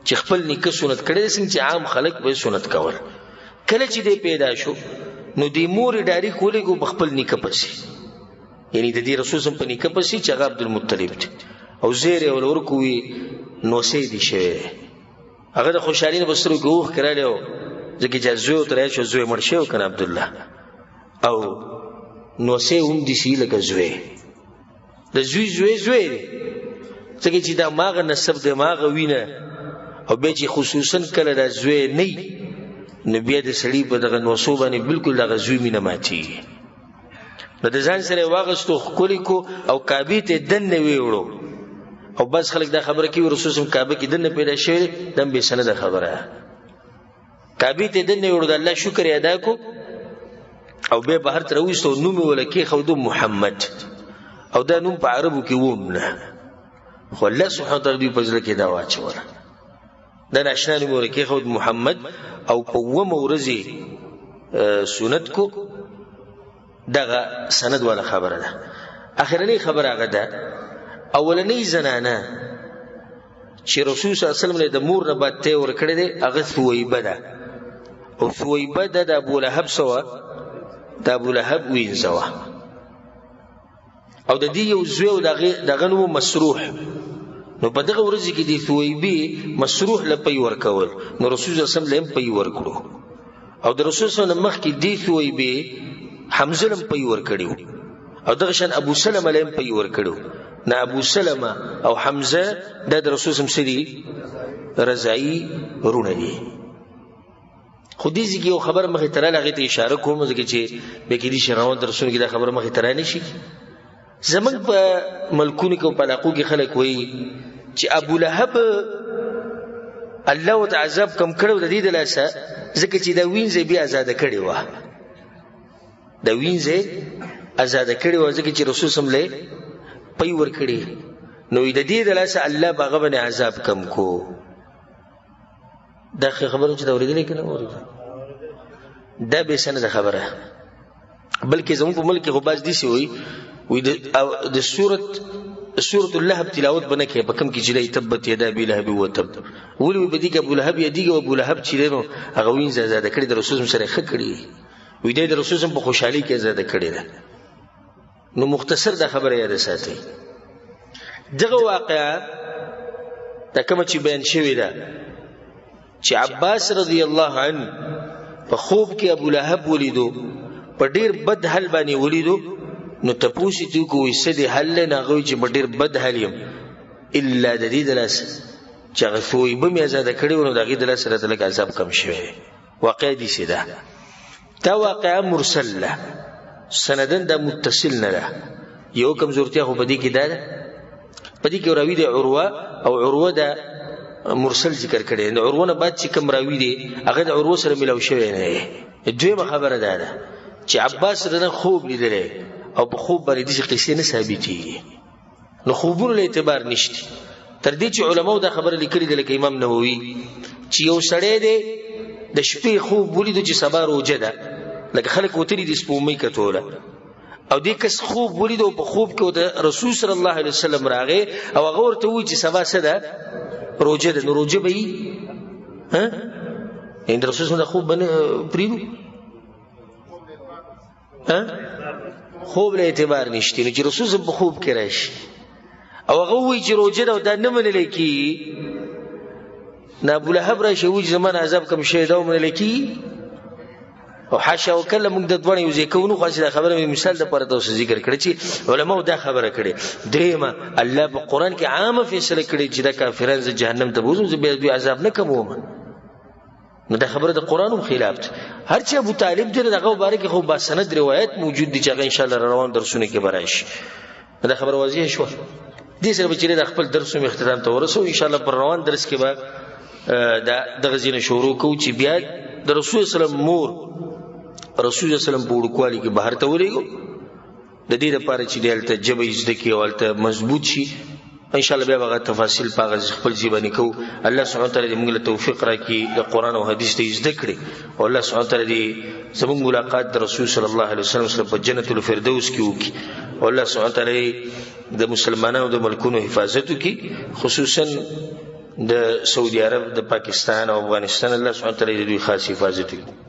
چې خپل نیکه سنت کړي څنګه چې عام خلک به سنت کول. کله چې دې پیدا شو نو دې مور ډاری کولې کو بخپل نیکه پسې یعنی د دې رسول سم په نیکه پسې چې عبد المطلب دی او زیر او ورکوي نو سې دي شه هغه د خوشالۍ نه بسرو ګوخ کړاله ځکه چې زوی ترې شو زوی مړ شو کنه عبد الله او نو سې هم دي شي لکه زوی د زوی ځکه چې دا ماغه نسب د ماغه وینه او به چې خصوصا کله د زوی نه نبی د سړي په دغه نوسو باندې بالکل دغه زوی مینه ماتي نو د ځان سره واغستو خولي کو او کعبه ته دنه ویوړو او بس خلک دا خبره کوي رسول الله کعبه کې دنه پیدا شوی دم به سند خبره کعبه ته دنه ویوړو د الله شکر ادا کو او به بهر تر وېستو نوم ولکه خودو محمد او دا نوم په عربو کې ومنه خو الله سبحانه وتعالى په ځل کې دا واچوله دا ناشنا نوم ولکه خود محمد او په ومه ورځي سنت کو دغه سند ولا خبره ده. اخرنی خبره هغه ده اولنی زنانه چې رسول صلی الله علیه وسلم د مور نه بعد ته ور کړی دی هغه ثویبه ده او ثویبه ده د ابو لهب سوا د ابو لهب وینځوا او د دې یو زوی دغه نو مسروح نو په دغه ورځ کې د ثویبه مسروح لپی ور کول نو رسول الله صلی الله علیه وسلم پی ور کړو او د رسول صلی الله علیه وسلم مخ کې د ثویبه حمزه لم پی ور کړیو او دغه شان ابو سلمہ لم پی ور کړو نه ابو سلمہ او حمزه د رسول صلی الله علیه وسلم رضائی رونه دي. خو دې ځکه یو خبر مخې تر لغه ته اشاره کوم ځکه چې به کې دي شراوند در رسول کې دا خبر مخې تر نه شي. زمنګ په ملکونو کې په علاقو کې خلک وایي چې ابو لهب الله تعالی عذاب کم کړو د دې د لاسه ځکه چې دا وینځي بیا آزاد کړي و دا وینځي آزاد کړي و ځکه چې رسول صلی الله علیه وسلم پي ور کړي نو د دې د لاسه الله باغ باندې عذاب کم کو. دا خبره چې دا ورېدلې کنه ورېدل دا به سند خبره بلکې زموږ په ملک خو باز دي سي وي د سورۃ اللهب تلاوت بنه کې په کوم کې چې تبت یدا ابي لهب وتب ولې به دي کې ابو لهب یدي او ابو لهب چې نو هغه وینځه آزاد کړي د رسول سره خ کړي وي د رسول سره په خوشحالي کې آزاد کړي ده. نو مختصر دا خبره یاد ساتئ دغه واقعا دا کوم چې بیان شوی ده چې عباس رضی الله عنه په خوب کې ابو لهب ولیدو په ډیر بد حال باندې ولیدو نو تپوسی تو کوئی سدی حل نه غوي چې ډیر بد حال یم الا د دې دلاس چې غفوی بم آزاد کړي ونه دغه دلاس سره تلک عذاب کم شوی واقع دي سیده دا واقعا مرسل له سندن دا متصل نه له یو کمزورتیا خو بدی کې ده بدی کې راوی دی عروه او عروه دا مرسل ذکر کړي نو عروه نه بعد چې کوم راوی دی هغه د عروه سره ملو شوی نه دویمه خبره ده چې عباس رنه خوب لیدل او په خوب باندې دې قصې نه ثابتي نو خوبونو له اعتبار نشته تر دې چې علماو دا خبره لیکلي ده لکه امام نووي چې یو سړی دی د شپې خوب ولیدو چې سبا روزه ده لکه خلک وتري د سپومې کټوله او دې کس خوب ولیدو په خوب کې د رسول صلی الله علیه وسلم راغی او هغه ورته وی چې سبا څه ده روزه ده نو روزه به ها ان رسول صلی الله خوب باندې پریدو ها خوب له اعتبار نشته نو چې رسول صلی الله خوب کې راشي او هغه وی چې روزه ده دا نه منل کی نه ابو لهب راشي وی زمان عذاب کم شه دا منل کی او حاشا وکله موږ د دوه یو ځکهونو خاصه خبره مثال د پاره تاسو ذکر کړی چې علماء دا خبره کړي دیمه الله په قران کې عامه فیصله کړي چې د کافرانو ز جهنم ته بوزم زه به عذاب نه کوم نو دا خبره د قرانو خلاف ده. هر چې ابو طالب دې دغه مبارک خو با سند روایت موجود دي چې ان شاء الله روان درسونه کې برایش دا خبره واضحه شو دې سره به چې د خپل درسونو اختتام ته ورسو ان شاء الله پر روان درس کې به دا دغه ځینې شروع کو چې بیا د رسول صلی الله علیه وسلم مور رسول الله سلام په وړوکوالي کې بهر ته ورېږو د دې لپاره چې دلته جبه زده کې او هلته مضبوط شي ان شاء الله بیا به تفاصیل په خپل ځبانه کو الله سبحانه وتعالى موږ له توفیق راکړي د قران او حدیث ته زده کړي او الله سبحانه وتعالى زموږ ملاقات د رسول صلی الله علیه وسلم سره په جنت الفردوس کې وکړي او الله سبحانه وتعالى د مسلمانانو د ملکونو حفاظت وکړي خصوصا د سعودي عرب د پاکستان او افغانستان الله سبحانه وتعالى د دوی خاص حفاظت وکړي